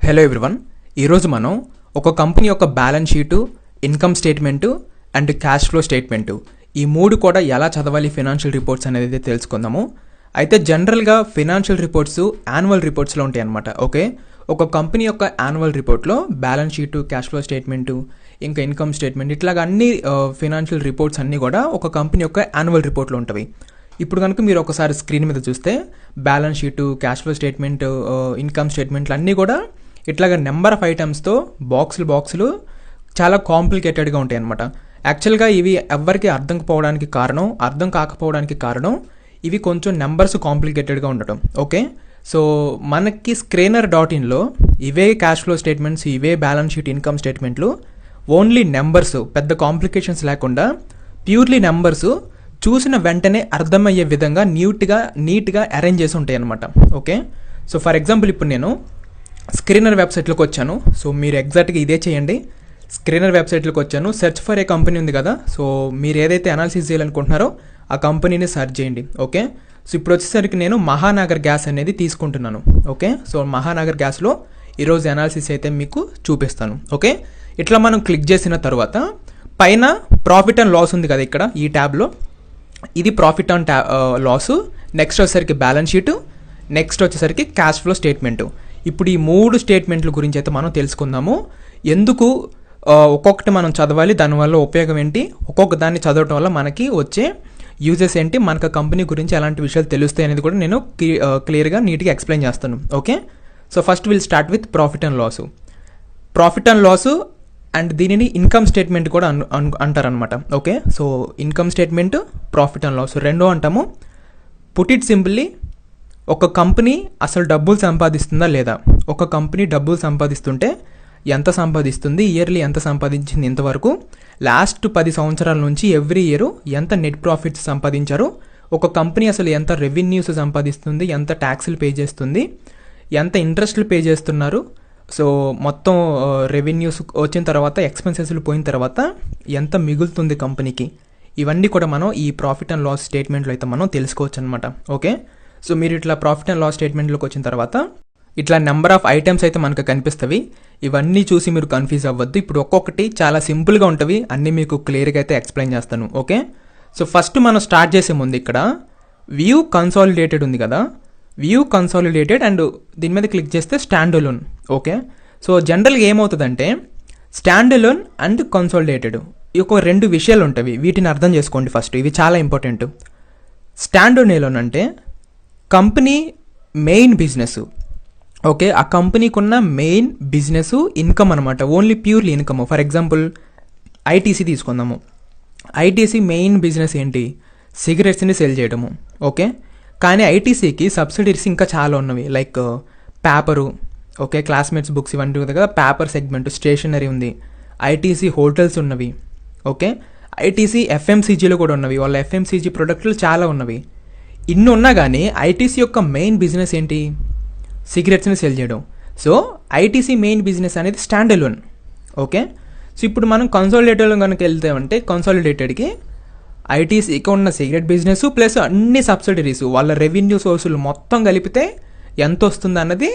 Hello everyone, ఈరోజు మనం ఒక కంపెనీ యొక్క balance sheet, income statement and cash flow statement ఈ మూడు కూడా ఎలా చదవాలి ఫినాన్షియల్ రిపోర్ట్స్ అనేది తెలుసుకుందాము. అయితే జనరల్గా ఫినాన్షియల్ రిపోర్ట్స్ యాన్యువల్ రిపోర్ట్స్లో ఉంటాయి అన్నమాట. ఓకే, ఒక కంపెనీ యొక్క యాన్యువల్ రిపోర్ట్లో balance sheet, cash flow statement, ఇంకా ఇన్కమ్ స్టేట్మెంట్ ఇట్లాగా అన్ని ఫినాన్షియల్ రిపోర్ట్స్ అన్నీ కూడా ఒక కంపెనీ యొక్క యాన్యువల్ రిపోర్ట్లో ఉంటాయి. ఇప్పుడు కనుక మీరు ఒకసారి స్క్రీన్ మీద చూస్తే balance sheet, cash flow statement, income స్టేట్మెంట్లు అన్నీ కూడా ఇట్లాగా నెంబర్ ఆఫ్ ఐటమ్స్తో బాక్సులు చాలా కాంప్లికేటెడ్గా ఉంటాయి అన్నమాట. యాక్చువల్గా ఇవి ఎవరికి అర్థం కాకపోవడానికి కారణం ఇవి కొంచెం నెంబర్స్ కాంప్లికేటెడ్గా ఉండటం. ఓకే, సో మనకి screener.inలో ఇవే క్యాష్ ఫ్లో స్టేట్మెంట్స్, ఇవే బ్యాలెన్స్ షీట్, ఇన్కమ్ స్టేట్మెంట్లు ఓన్లీ నెంబర్స్, పెద్ద కాంప్లికేషన్స్ లేకుండా ప్యూర్లీ నెంబర్స్ చూసిన వెంటనే అర్థమయ్యే విధంగా నీట్గా అరేంజ్ చేసి ఉంటాయి అన్నమాట. ఓకే, సో ఫర్ ఎగ్జాంపుల్ ఇప్పుడు నేను స్క్రీనర్ వెబ్సైట్లోకి వచ్చాను. సో మీరు ఎగ్జాక్ట్గా ఇదే చేయండి. స్క్రీనర్ వెబ్సైట్లోకి వచ్చాను, సెర్చ్ ఫర్ ఏ కంపెనీ ఉంది కదా. సో మీరు ఏదైతే అనాలిసిస్ చేయాలనుకుంటున్నారో ఆ కంపెనీని సెర్చ్ చేయండి. ఓకే, సో ఇప్పుడు వచ్చేసరికి నేను మహానగర్ గ్యాస్ అనేది తీసుకుంటున్నాను. ఓకే, సో మహానగర్ గ్యాస్లో ఈరోజు అనాలిసిస్ అయితే మీకు చూపిస్తాను. ఓకే, ఇట్లా మనం క్లిక్ చేసిన తర్వాత పైన ప్రాఫిట్ అండ్ లాస్ ఉంది కదా, ఇక్కడ ఈ ట్యాబ్లో ఇది ప్రాఫిట్ అండ్ లాసు. నెక్స్ట్ వచ్చేసరికి బ్యాలెన్స్ షీటు, నెక్స్ట్ వచ్చేసరికి క్యాష్ ఫ్లో స్టేట్మెంటు. ఇప్పుడు ఈ మూడు స్టేట్మెంట్ల గురించి అయితే మనం తెలుసుకుందాము. ఎందుకు ఒక్కొక్కటి మనం చదవాలి, దానివల్ల ఉపయోగం ఏంటి, ఒక్కొక్క దాన్ని చదవటం వల్ల మనకి వచ్చే యూజెస్ ఏంటి, మనకు కంపెనీ గురించి ఎలాంటి విషయాలు తెలుస్తాయి అనేది కూడా నేను క్లియర్గా నీట్గా ఎక్స్ప్లెయిన్ చేస్తాను. Okay, so first will start with profit and loss and దీనిని ఇన్కమ్ స్టేట్మెంట్ కూడా అంటారనమాట. Okay, so income statement, profit and loss రెండో అంటాము. పుట్ ఇట్ సింపుల్లీ, ఒక కంపెనీ అసలు డబ్బులు సంపాదిస్తుందా లేదా, ఒక కంపెనీ డబ్బులు సంపాదిస్తుంటే ఎంత సంపాదిస్తుంది, ఇయర్లీ ఎంత సంపాదించింది ఇంతవరకు, లాస్ట్ 10 సంవత్సరాల నుంచి ఎవ్రీ ఇయర్ ఎంత నెట్ ప్రాఫిట్స్ సంపాదించారు, ఒక కంపెనీ అసలు ఎంత రెవెన్యూస్ సంపాదిస్తుంది, ఎంత ట్యాక్స్లు పే చేస్తుంది, ఎంత ఇంట్రెస్ట్లు పే చేస్తున్నారు, సో మొత్తం రెవెన్యూస్ వచ్చిన తర్వాత ఎక్స్పెన్సెస్లు పోయిన తర్వాత ఎంత మిగులుతుంది కంపెనీకి, ఇవన్నీ కూడా మనం ఈ ప్రాఫిట్ అండ్ లాస్ స్టేట్మెంట్లో అయితే మనం తెలుసుకోవచ్చు అనమాట. ఓకే, సో మీరు ఇట్లా ప్రాఫిట్ అండ్ లాస్ స్టేట్మెంట్లోకి వచ్చిన తర్వాత ఇట్లా నెంబర్ ఆఫ్ ఐటమ్స్ అయితే మనకు కనిపిస్తవి. ఇవన్నీ చూసి మీరు కన్ఫ్యూజ్ అవ్వద్దు. ఇప్పుడు ఒక్కొక్కటి చాలా సింపుల్గా ఉంటవి, అన్నీ మీకు క్లియర్గా అయితే ఎక్స్ప్లెయిన్ చేస్తాను. ఓకే, సో ఫస్ట్ మనం స్టార్ట్ చేసే ముందు ఇక్కడ వ్యూ కన్సాలిడేటెడ్ ఉంది కదా, వ్యూ కన్సాలిడేటెడ్ అండ్ దీని మీద క్లిక్ చేస్తే స్టాండ్ అలోన్. ఓకే, సో జనరల్గా ఏమవుతుందంటే స్టాండ్ అలోన్ అండ్ కన్సాలిడేటెడ్ ఈ ఒక రెండు విషయాలు ఉంటాయి, వీటిని అర్థం చేసుకోండి ఫస్ట్, ఇవి చాలా ఇంపార్టెంట్. స్టాండ్ అలోన్ అంటే కంపెనీ మెయిన్ బిజినెస్. ఓకే, ఆ కంపెనీకి ఉన్న మెయిన్ బిజినెస్ ఇన్కమ్ అనమాట, only purely income. For example ITC తీసుకుందాము. ఐటీసీ మెయిన్ బిజినెస్ ఏంటి, సిగరెట్స్ని సెల్ చేయడము. ఓకే, కానీ ఐటీసీకి సబ్సిడీస్ ఇంకా చాలా ఉన్నవి, like paper, okay, classmates books ఇవన్నీ ఉంది కదా, పేపర్ సెగ్మెంట్, స్టేషనరీ ఉంది, ఐటీసీ హోటల్స్ ఉన్నవి. ఓకే, ఐటీసీ ఎఫ్ఎంసీజీలో కూడా ఉన్నవి, వాళ్ళ ఎఫ్ఎంసీజీ ప్రొడక్ట్లు చాలా ఉన్నవి. ఇన్ని ఉన్నా కానీ ఐటీసీ యొక్క మెయిన్ బిజినెస్ ఏంటి, సిగరెట్స్ని సెల్ చేయడం. సో ఐటీసీ మెయిన్ బిజినెస్ అనేది స్టాండ్ అలోన్. ఓకే, సో ఇప్పుడు మనం కన్సాలిడేటెడ్లో కనుక వెళ్తామంటే కన్సాలిడేటెడ్కి ఐటీసీకి ఉన్న సిగరెట్ బిజినెస్ ప్లస్ అన్ని సబ్సిడరీస్, వాళ్ళ రెవెన్యూ సోర్సులు మొత్తం కలిపితే ఎంత వస్తుంది అన్నది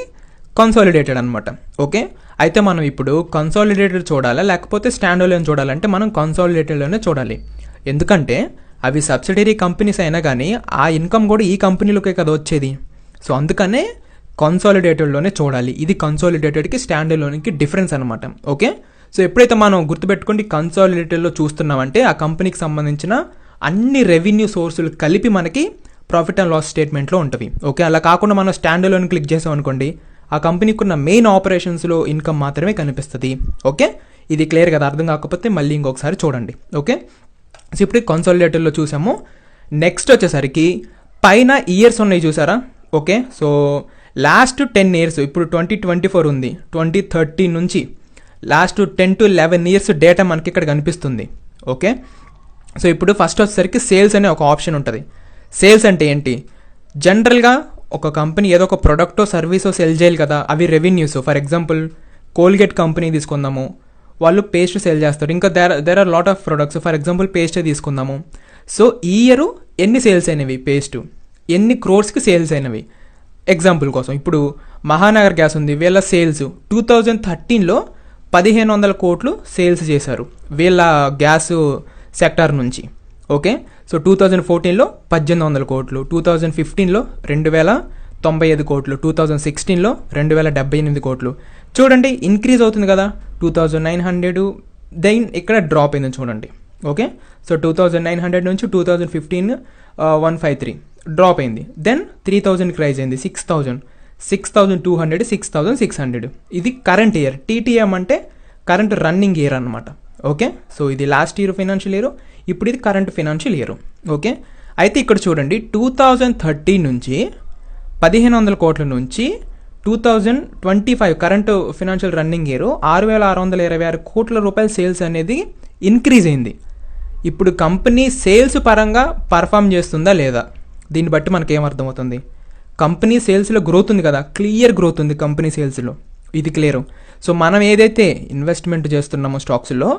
కన్సాలిడేటెడ్ అనమాట. ఓకే, అయితే మనం ఇప్పుడు కన్సాలిడేటెడ్ చూడాలా లేకపోతే స్టాండ్ అలోన్ చూడాలంటే మనం కన్సాలిడేటెడ్లోనే చూడాలి. ఎందుకంటే అవి సబ్సిడరీ కంపెనీస్ అయినా కానీ ఆ ఇన్కమ్ కూడా ఈ కంపెనీలోకే కదా వచ్చేది. సో అందుకనే కన్సాలిడేటెడ్లోనే చూడాలి. ఇది కన్సాలిడేటెడ్కి స్టాండ్ అలోన్కి డిఫరెన్స్ అనమాట. ఓకే, సో ఎప్పుడైతే మనం గుర్తుపెట్టుకోండి కన్సాలిడేటెడ్లో చూస్తున్నామంటే ఆ కంపెనీకి సంబంధించిన అన్ని రెవెన్యూ సోర్సులు కలిపి మనకి ప్రాఫిట్ అండ్ లాస్ స్టేట్మెంట్లో ఉంటుంది. ఓకే, అలా కాకుండా మనం స్టాండ్ అలోన్ క్లిక్ చేసాం అనుకోండి, ఆ కంపెనీకి ఉన్న మెయిన్ ఆపరేషన్స్లో ఇన్కమ్ మాత్రమే కనిపిస్తుంది. ఓకే, ఇది క్లియర్ కదా, అర్థం కాకపోతే మళ్ళీ ఇంకొకసారి చూడండి. ఓకే, సో ఇప్పుడు కన్సాలిడేటెడ్లో చూసాము. నెక్స్ట్ వచ్చేసరికి పైన ఇయర్స్ ఉన్నాయి చూసారా. ఓకే, సో లాస్ట్ 10 years, ఇప్పుడు 2024 ఉంది, 2013 నుంచి లాస్ట్ 10 to 11 years డేటా మనకి ఇక్కడ కనిపిస్తుంది. ఓకే, సో ఇప్పుడు ఫస్ట్ వచ్చేసరికి సేల్స్ అనే ఒక ఆప్షన్ ఉంటుంది. సేల్స్ అంటే ఏంటి, జనరల్గా ఒక కంపెనీ ఏదో ఒక ప్రొడక్టో సర్వీసో సెల్ చేయాలి కదా, అవి revenues. For example Colgate company తీసుకుందాము, వాళ్ళు పేస్ట్ సెల్ చేస్తారు, ఇంకా there are lot of products. For example పేస్టే తీసుకుందాము. సో ఈ ఇయర్ ఎన్ని సేల్స్ అయినవి, పేస్ట్ ఎన్ని క్రోర్స్కి సేల్స్ అయినవి, ఎగ్జాంపుల్ కోసం. ఇప్పుడు మహానగర్ గ్యాస్ ఉంది, వీళ్ళ సేల్స్ 2013లో 1500 కోట్లు సేల్స్ చేశారు వీళ్ళ గ్యాస్ సెక్టార్ నుంచి. ఓకే, సో 2014లో 1800 కోట్లు, 2015లో 2095 కోట్లు, 2016లో 2078 కోట్లు. చూడండి ఇంక్రీజ్ అవుతుంది కదా, 2900. దెన్ ఇక్కడ డ్రాప్ అయింది చూడండి. ఓకే, సో 2900 నుంచి 2015 153 డ్రాప్ అయింది. దెన్ 3000కి రైజ్ అయింది, 6000, 6200, 6600. ఇది కరెంట్ ఇయర్. టీటీఎం అంటే కరెంట్ రన్నింగ్ ఇయర్ అనమాట. ఓకే, సో ఇది లాస్ట్ ఇయర్ ఫైనాన్షియల్ ఇయర్, ఇప్పుడు ఇది కరెంట్ ఫైనాన్షియల్ ఇయర్. ఓకే, అయితే ఇక్కడ చూడండి 2013 నుంచి 1500 కోట్ల నుంచి 2025 కరెంట్ ఫైనాన్షియల్ రన్నింగ్ ఇయర్ 6626 కోట్ల రూపాయల సేల్స్ అనేది ఇంక్రీజ్ అయింది. ఇప్పుడు కంపెనీ సేల్స్ పరంగా పర్ఫామ్ చేస్తుందా లేదా, దీన్ని బట్టి మనకి ఏమర్థమవుతుంది? కంపెనీ సేల్స్లో గ్రోత్ ఉంది కదా, క్లియర్ గ్రోత్ ఉంది కంపెనీ సేల్స్లో, ఇది క్లియర్. సో మనం ఏదైతే ఇన్వెస్ట్మెంట్ చేస్తున్నామో స్టాక్స్లో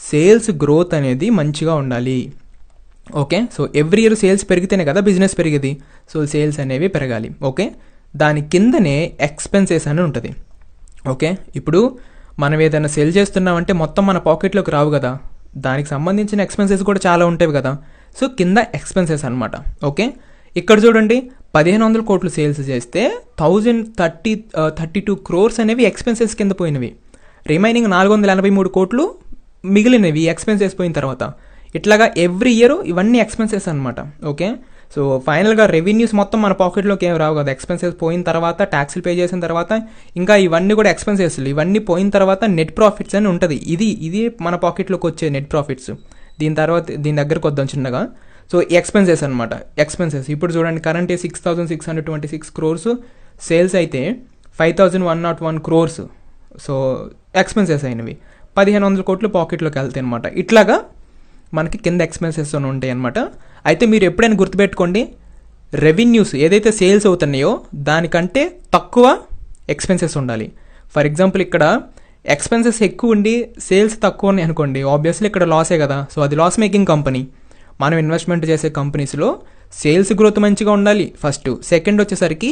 సేల్స్ గ్రోత్ అనేది మంచిగా ఉండాలి. Okay, so every year sales పెరిగితేనే కదా బిజినెస్ పెరిగేది. సో సేల్స్ అనేవి పెరగాలి. ఓకే, దాని కిందనే ఎక్స్పెన్సెస్ అని ఉంటుంది. ఓకే, ఇప్పుడు మనం ఏదైనా సెల్ చేస్తున్నామంటే మొత్తం మన పాకెట్లోకి రావు కదా, దానికి సంబంధించిన ఎక్స్పెన్సెస్ కూడా చాలా ఉంటాయి కదా. సో కింద ఎక్స్పెన్సెస్ అనమాట. ఓకే, ఇక్కడ చూడండి 1500 కోట్లు సేల్స్ చేస్తే 1032 క్రోర్స్ అనేవి ఎక్స్పెన్సెస్ కింద పోయినవి. రిమైనింగ్ 483 కోట్లు మిగిలినవి ఎక్స్పెన్సెస్ పోయిన తర్వాత. ఇట్లాగా ఎవ్రీ ఇయర్ ఇవన్నీ ఎక్స్పెన్సెస్ అనమాట. ఓకే, సో ఫైనల్గా రెవెన్యూస్ మొత్తం మన పాకెట్లోకి ఏం రావు కదా, ఎక్స్పెన్సెస్ పోయిన తర్వాత, ట్యాక్స్లు పే చేసిన తర్వాత, ఇంకా ఇవన్నీ కూడా ఎక్స్పెన్సెస్, ఇవన్నీ పోయిన తర్వాత నెట్ ప్రాఫిట్స్ అని ఉంటుంది. ఇది మన పాకెట్లోకి వచ్చే నెట్ ప్రాఫిట్స్. దీని తర్వాత దీని దగ్గరకు వద్దాం చిన్నగా. సో ఎక్స్పెన్సెస్ అనమాట. ఎక్స్పెన్సెస్ ఇప్పుడు చూడండి, కరెంట్ 6626 క్రోర్స్ సేల్స్ అయితే 5101 క్రోర్స్ సో ఎక్స్పెన్సెస్ అయినవి. 1500 కోట్లు పాకెట్లోకి వెళ్తాయి అనమాట. ఇట్లాగా మనకి కింద ఎక్స్పెన్సెస్ ఉంటాయి అనమాట. అయితే మీరు ఎప్పుడైనా గుర్తుపెట్టుకోండి, రెవెన్యూస్ ఏదైతే సేల్స్ అవుతున్నాయో దానికంటే తక్కువ ఎక్స్పెన్సెస్ ఉండాలి. ఫర్ ఎగ్జాంపుల్ ఇక్కడ ఎక్స్పెన్సెస్ ఎక్కువ ఉండి సేల్స్ తక్కువ ఉన్నాయి అనుకోండి, ఆబ్వియస్లీ ఇక్కడ లాసే కదా. సో అది లాస్ మేకింగ్ కంపెనీ. మనం ఇన్వెస్ట్మెంట్ చేసే కంపెనీస్లో సేల్స్ గ్రోత్ మంచిగా ఉండాలి ఫస్ట్. సెకండ్ వచ్చేసరికి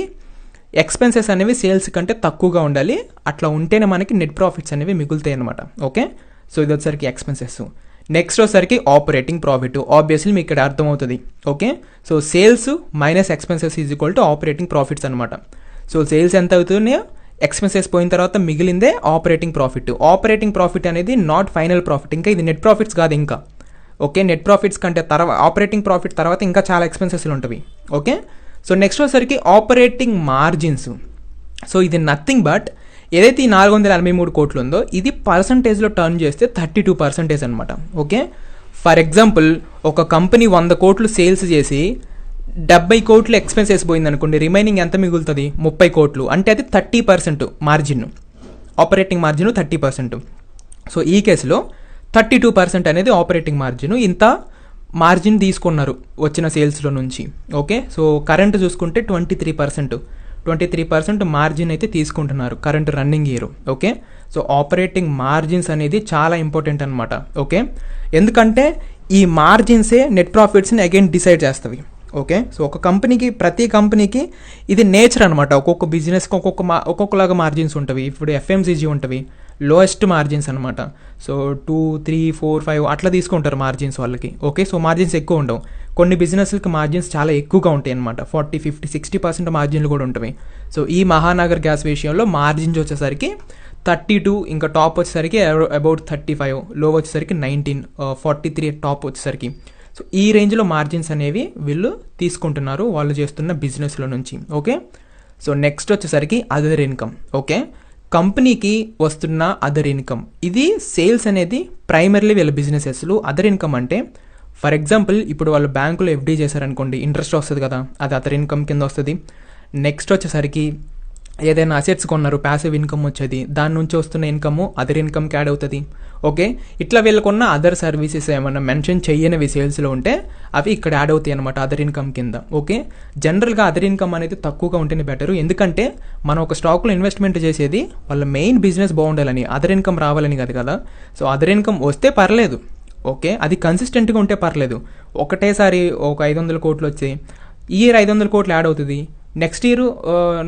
ఎక్స్పెన్సెస్ అనేవి సేల్స్ కంటే తక్కువగా ఉండాలి. అట్లా ఉంటేనే మనకి నెట్ ప్రాఫిట్స్ అనేవి మిగులుతాయి అనమాట. ఓకే, సో ఇది వచ్చేసరికి ఎక్స్పెన్సెస్. నెక్స్ట్ వచ్చేసరికి ఆపరేటింగ్ ప్రాఫిట్. ఆబ్వియస్లీ మీకు ఇక్కడ అర్థమవుతుంది. Okay, so sales minus expenses is equal to operating profits అనమాట. సో సేల్స్ ఎంత అవుతున్నాయో ఎక్స్పెన్సెస్ పోయిన తర్వాత మిగిలిందే ఆపరేటింగ్ ప్రాఫిట్. ఆపరేటింగ్ ప్రాఫిట్ అనేది నాట్ ఫైనల్ ప్రాఫిట్, ఇంకా ఇది నెట్ ప్రాఫిట్స్ కాదు ఇంకా. ఓకే, నెట్ ప్రాఫిట్స్ కంటే తర్వాత ఆపరేటింగ్ ప్రాఫిట్ తర్వాత ఇంకా చాలా ఎక్స్పెన్సెస్లు ఉంటాయి. ఓకే, సో నెక్స్ట్ వచ్చేసరికి ఆపరేటింగ్ మార్జిన్స్. సో ఇది నథింగ్ బట్ ఏదైతే ఈ 483 కోట్లు ఉందో ఇది పర్సంటేజ్లో టర్న్ చేస్తే 32% అనమాట. ఓకే, ఫర్ ఎగ్జాంపుల్ ఒక కంపెనీ 100 కోట్లు సేల్స్ చేసి 70 కోట్లు ఎక్స్పెన్సెస్ పోయింది అనుకోండి, రిమైనింగ్ ఎంత మిగులుతుంది? 30 కోట్లు. అంటే అది 30% మార్జిన్, ఆపరేటింగ్ మార్జిన్ 30%. సో ఈ కేసులో 32% అనేది ఆపరేటింగ్ మార్జిన్. ఇంత మార్జిన్ తీసుకున్నారు వచ్చిన సేల్స్లో నుంచి. ఓకే, సో కరెంట్ చూసుకుంటే 23% మార్జిన్ అయితే తీసుకుంటున్నారు current running year. Okay, so operating margins అనేది చాలా ఇంపార్టెంట్ అనమాట. ఓకే, ఎందుకంటే ఈ మార్జిన్సే నెట్ ప్రాఫిట్స్ని అగైన్ డిసైడ్ చేస్తవి. ఓకే, సో ఒక కంపెనీకి, ప్రతి కంపెనీకి ఇది నేచర్ అనమాట. ఒక్కొక్క బిజినెస్కి ఒక్కొక్కలాగా మార్జిన్స్ ఉంటవి. ఇప్పుడు ఎఫ్ఎంసీజీ ఉంటవి లోయెస్ట్ మార్జిన్స్ అనమాట. సో 2, 3, 4, 5 అట్లా తీసుకుంటారు మార్జిన్స్ వాళ్ళకి. ఓకే, సో మార్జిన్స్ ఎక్కువ ఉండవు. కొన్ని బిజినెస్లకి మార్జిన్స్ చాలా ఎక్కువగా ఉంటాయి అనమాట. 40, 50, 60% మార్జిన్లు కూడా ఉంటాయి. సో ఈ మహానగర్ గ్యాస్ విషయంలో మార్జిన్స్ వచ్చేసరికి 32, ఇంకా టాప్ వచ్చేసరికి అబౌట్ 35, లో వచ్చేసరికి 19, 43 టాప్ వచ్చేసరికి. సో ఈ రేంజ్లో మార్జిన్స్ అనేవి వీళ్ళు తీసుకుంటున్నారు వాళ్ళు చేస్తున్న బిజినెస్లో నుంచి. ఓకే, సో నెక్స్ట్ వచ్చేసరికి అదర్ ఇన్కమ్. ఓకే, కంపెనీకి వస్తున్న అదర్ ఇన్కమ్, ఇది సేల్స్ అనేది ప్రైమర్లీ వీళ్ళ బిజినెసెస్లో. అదర్ ఇన్కమ్ అంటే ఫర్ ఎగ్జాంపుల్ ఇప్పుడు వాళ్ళు బ్యాంకులో ఎఫ్డీ చేశారనుకోండి, ఇంట్రెస్ట్ వస్తుంది కదా, అది అదర్ ఇన్కమ్ కింద వస్తుంది. నెక్స్ట్ వచ్చేసరికి ఏదైనా అసెట్స్ కొన్నారు, ప్యాసివ్ ఇన్కమ్ వచ్చేది, దాని నుంచి వస్తున్న ఇన్కమ్ అదర్ ఇన్కమ్కి యాడ్ అవుతుంది. ఓకే, ఇట్లా వీళ్ళకున్న అదర్ సర్వీసెస్ ఏమన్నా మెన్షన్ చేయనివి సేల్స్లో ఉంటే అవి ఇక్కడ యాడ్ అవుతాయి అనమాట అదర్ ఇన్కమ్ కింద. ఓకే, జనరల్గా అదర్ ఇన్కమ్ అనేది తక్కువగా ఉంటేనే బెటర్. ఎందుకంటే మనం ఒక స్టాక్లో ఇన్వెస్ట్మెంట్ చేసేది వాళ్ళ మెయిన్ బిజినెస్ బాగుండాలని, అదర్ ఇన్కమ్ రావాలని కాదు కదా. సో అదర్ ఇన్కమ్ వస్తే పర్లేదు. ఓకే, అది కన్సిస్టెంట్గా ఉంటే పర్లేదు. ఒకటేసారి ఒక 500 కోట్లు వచ్చి ఈ ఇయర్ 500 కోట్లు యాడ్ అవుతుంది, నెక్స్ట్ ఇయర్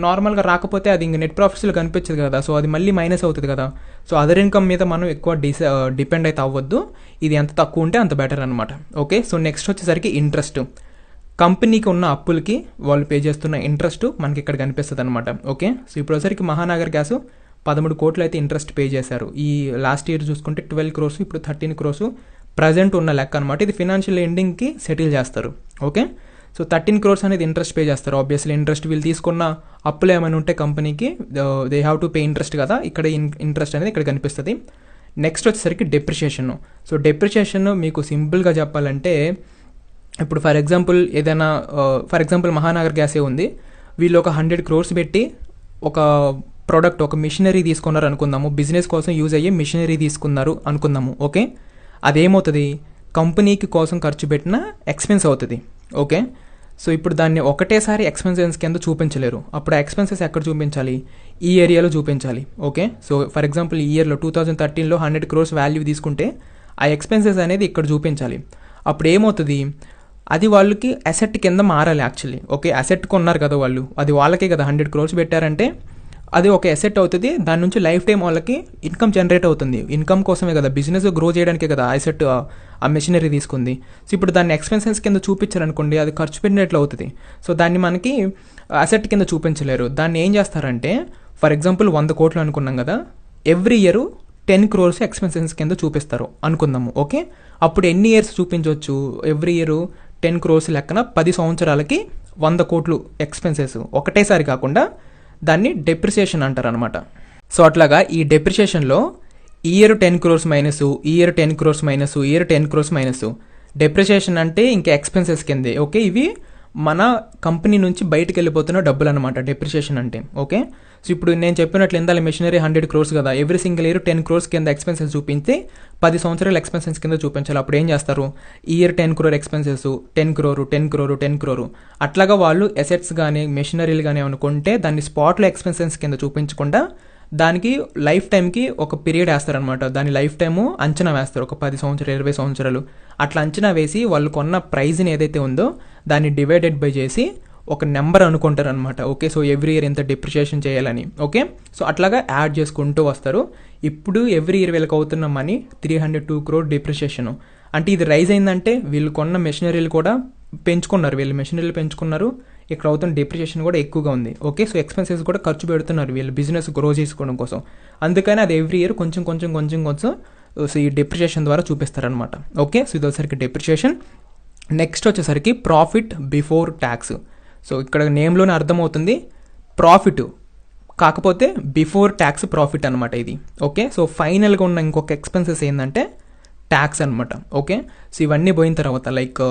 నార్మల్గా రాకపోతే అది ఇంక నెట్ ప్రాఫిట్స్లో కనిపించదు కదా, సో అది మళ్ళీ మైనస్ అవుతుంది కదా. సో అదర్ ఇన్కమ్ మీద మనం ఎక్కువ డిపెండ్ అయితే అవ్వద్దు, ఇది ఎంత తక్కువ ఉంటే అంత బెటర్ అనమాట. ఓకే, సో నెక్స్ట్ వచ్చేసరికి ఇంట్రెస్ట్. కంపెనీకి ఉన్న అప్పులకి వాళ్ళు పే చేస్తున్న ఇంట్రెస్ట్ మనకి ఇక్కడ కనిపిస్తుంది అనమాట. ఓకే, సో ఇప్పుడు వచ్చరికి మహానగర్ గ్యాస్ 13 కోట్లు అయితే ఇంట్రెస్ట్ పే చేశారు. ఈ లాస్ట్ ఇయర్ చూసుకుంటే 12 crores, ఇప్పుడు 13 crores ప్రజెంట్ ఉన్న లెక్క అనమాట. ఇది ఫినాన్షియల్ ఎండింగ్కి సెటిల్ చేస్తారు. ఓకే, సో 13 crores అనేది ఇంట్రెస్ట్ పే చేస్తారు. ఆబ్వియస్లీ ఇంట్రెస్ట్ వీళ్ళు తీసుకున్న అప్పులు ఏమైనా ఉంటే కంపెనీకి they have to pay interest కదా, ఇక్కడ ఇంట్రెస్ట్ అనేది ఇక్కడ కనిపిస్తుంది. నెక్స్ట్ వచ్చేసరికి డెప్రిషియేషన్. సో డెప్రిషియేషన్ మీకు సింపుల్గా చెప్పాలంటే, ఇప్పుడు ఫర్ ఎగ్జాంపుల్ ఏదైనా మహానగర్ గ్యాసే ఉంది, వీళ్ళు ఒక 100 crores పెట్టి ఒక ప్రోడక్ట్, ఒక మిషనరీ తీసుకున్నారు అనుకుందాము, బిజినెస్ కోసం యూజ్ అయ్యే మిషనరీ తీసుకున్నారు అనుకుందాము. ఓకే, అదేమవుతుంది, కంపెనీకి కోసం ఖర్చు పెట్టిన ఎక్స్పెన్స్ అవుతుంది. ఓకే, సో ఇప్పుడు దాన్ని ఒకటేసారి ఎక్స్పెన్సెస్ కింద చూపించలేరు. అప్పుడు ఆ ఎక్స్పెన్సెస్ ఎక్కడ చూపించాలి, ఈ ఏరియాలో చూపించాలి. ఓకే, సో ఫర్ ఎగ్జాంపుల్ ఈ ఇయర్లో 2013లో 100 crores వాల్యూ తీసుకుంటే ఆ ఎక్స్పెన్సెస్ అనేది ఇక్కడ చూపించాలి. అప్పుడు ఏమవుతుంది, అది వాళ్ళకి అసెట్ కింద మారాలి యాక్చువల్లీ. ఓకే, అసెట్ కొన్నారు కదా వాళ్ళు, అది వాళ్ళకే కదా 100 crores పెట్టారంటే అది ఒక అసెట్ అవుతుంది. దాని నుంచి లైఫ్ టైం వాళ్ళకి ఇన్కమ్ జనరేట్ అవుతుంది. ఇన్కమ్ కోసమే కదా, బిజినెస్ గ్రో చేయడానికే కదా అసెట్, ఆ మెషినరీ తీసుకుంది. సో ఇప్పుడు దాన్ని ఎక్స్పెన్సెస్ కింద చూపించారనుకోండి, అది ఖర్చు పెట్టినట్లు అవుతుంది. సో దాన్ని మనకి అసెట్ కింద చూపించలేరు. దాన్ని ఏం చేస్తారంటే, ఫర్ ఎగ్జాంపుల్ 100 కోట్లు అనుకున్నాం కదా, ఎవ్రీ ఇయర్ 10 crores ఎక్స్పెన్సెస్ కింద చూపిస్తారు అనుకుందాము. ఓకే, అప్పుడు ఎన్ని ఇయర్స్ చూపించవచ్చు, ఎవ్రీ ఇయర్ 10 crores లెక్కన 10 సంవత్సరాలకి 100 కోట్లు ఎక్స్పెన్సెస్ ఒకటేసారి కాకుండా దాన్ని డెప్రిసియేషన్ అంటారు అనమాట. సో అట్లాగా ఈ డెప్రిసియేషన్లో year 10 crores minus, year 10 crores minus, year 10 crores minus. Depreciation అంటే ఇంకా ఎక్స్పెన్సెస్ కిందే. ఓకే, ఇవి మన కంపెనీ నుంచి బయటకు వెళ్ళిపోతున్న డబ్బులు అనమాట డెప్రిసియేషన్ అంటే. ఓకే, సో ఇప్పుడు నేను చెప్పినట్లు ఇందాల మెషినరీ 100 crores కదా, ఎవ్రీ సింగిల్ ఇయర్ 10 crores కింద ఎక్స్పెన్సెస్ చూపించి 10 సంవత్సరాల ఎక్స్పెన్సెస్ కింద చూపించాలి. అప్పుడు ఏం చేస్తారు, year 10 crore expenses, 10 crore, 10 crore, 10 crore అట్లాగా వాళ్ళు అసెట్స్ కానీ మెషినరీలు కానీ అనుకుంటే దాన్ని స్పాట్లో ఎక్స్పెన్సెస్ కింద చూపించకుండా దానికి లైఫ్ టైంకి ఒక పీరియడ్ వేస్తారనమాట. దాని లైఫ్ టైము అంచనా వేస్తారు, ఒక 10 సంవత్సరాలు 20 సంవత్సరాలు అట్లా అంచనా వేసి వాళ్ళు కొన్న ప్రైజ్ని ఏదైతే ఉందో దాన్ని డివైడెడ్ బై చేసి ఒక నెంబర్ అనుకుంటారు అనమాట. ఓకే, సో ఎవ్రీ ఇయర్ ఎంత డిప్రిషియేషన్ చేయాలని. ఓకే, సో అట్లాగా యాడ్ చేసుకుంటూ వస్తారు. ఇప్పుడు ఎవ్రీ ఇయర్ వీళ్ళకి అవుతున్న మనీ 302 crore డిప్రిషియేషన్. అంటే ఇది రైజ్ అయిందంటే వీళ్ళు కొన్న మెషినరీలు కూడా పెంచుకున్నారు, వీళ్ళు మెషినరీలు పెంచుకున్నారు, ఇక్కడ అవుతున్న డిప్రిషియేషన్ కూడా ఎక్కువగా ఉంది. ఓకే, సో ఎక్స్పెన్సెస్ కూడా ఖర్చు పెడుతున్నారు వీళ్ళు బిజినెస్ గ్రో చేసుకోవడం కోసం. అందుకని అది ఎవ్రీ ఇయర్ కొంచెం కొంచెం కొంచెం కొంచెం సో ఈ డిప్రిషియేషన్ ద్వారా చూపిస్తారనమాట. ఓకే, సో ఇది వచ్చేసరికి డిప్రిషియేషన్. నెక్స్ట్ వచ్చేసరికి ప్రాఫిట్ బిఫోర్ ట్యాక్స్. సో ఇక్కడ నేమ్లోనే అర్థమవుతుంది ప్రాఫిట్, కాకపోతే బిఫోర్ ట్యాక్స్ ప్రాఫిట్ అనమాట ఇది. ఓకే, సో ఫైనల్గా ఉన్న ఇంకొక ఎక్స్పెన్సెస్ ఏంటంటే ట్యాక్స్ అనమాట. ఓకే, సో ఇవన్నీ పోయిన తర్వాత లైక్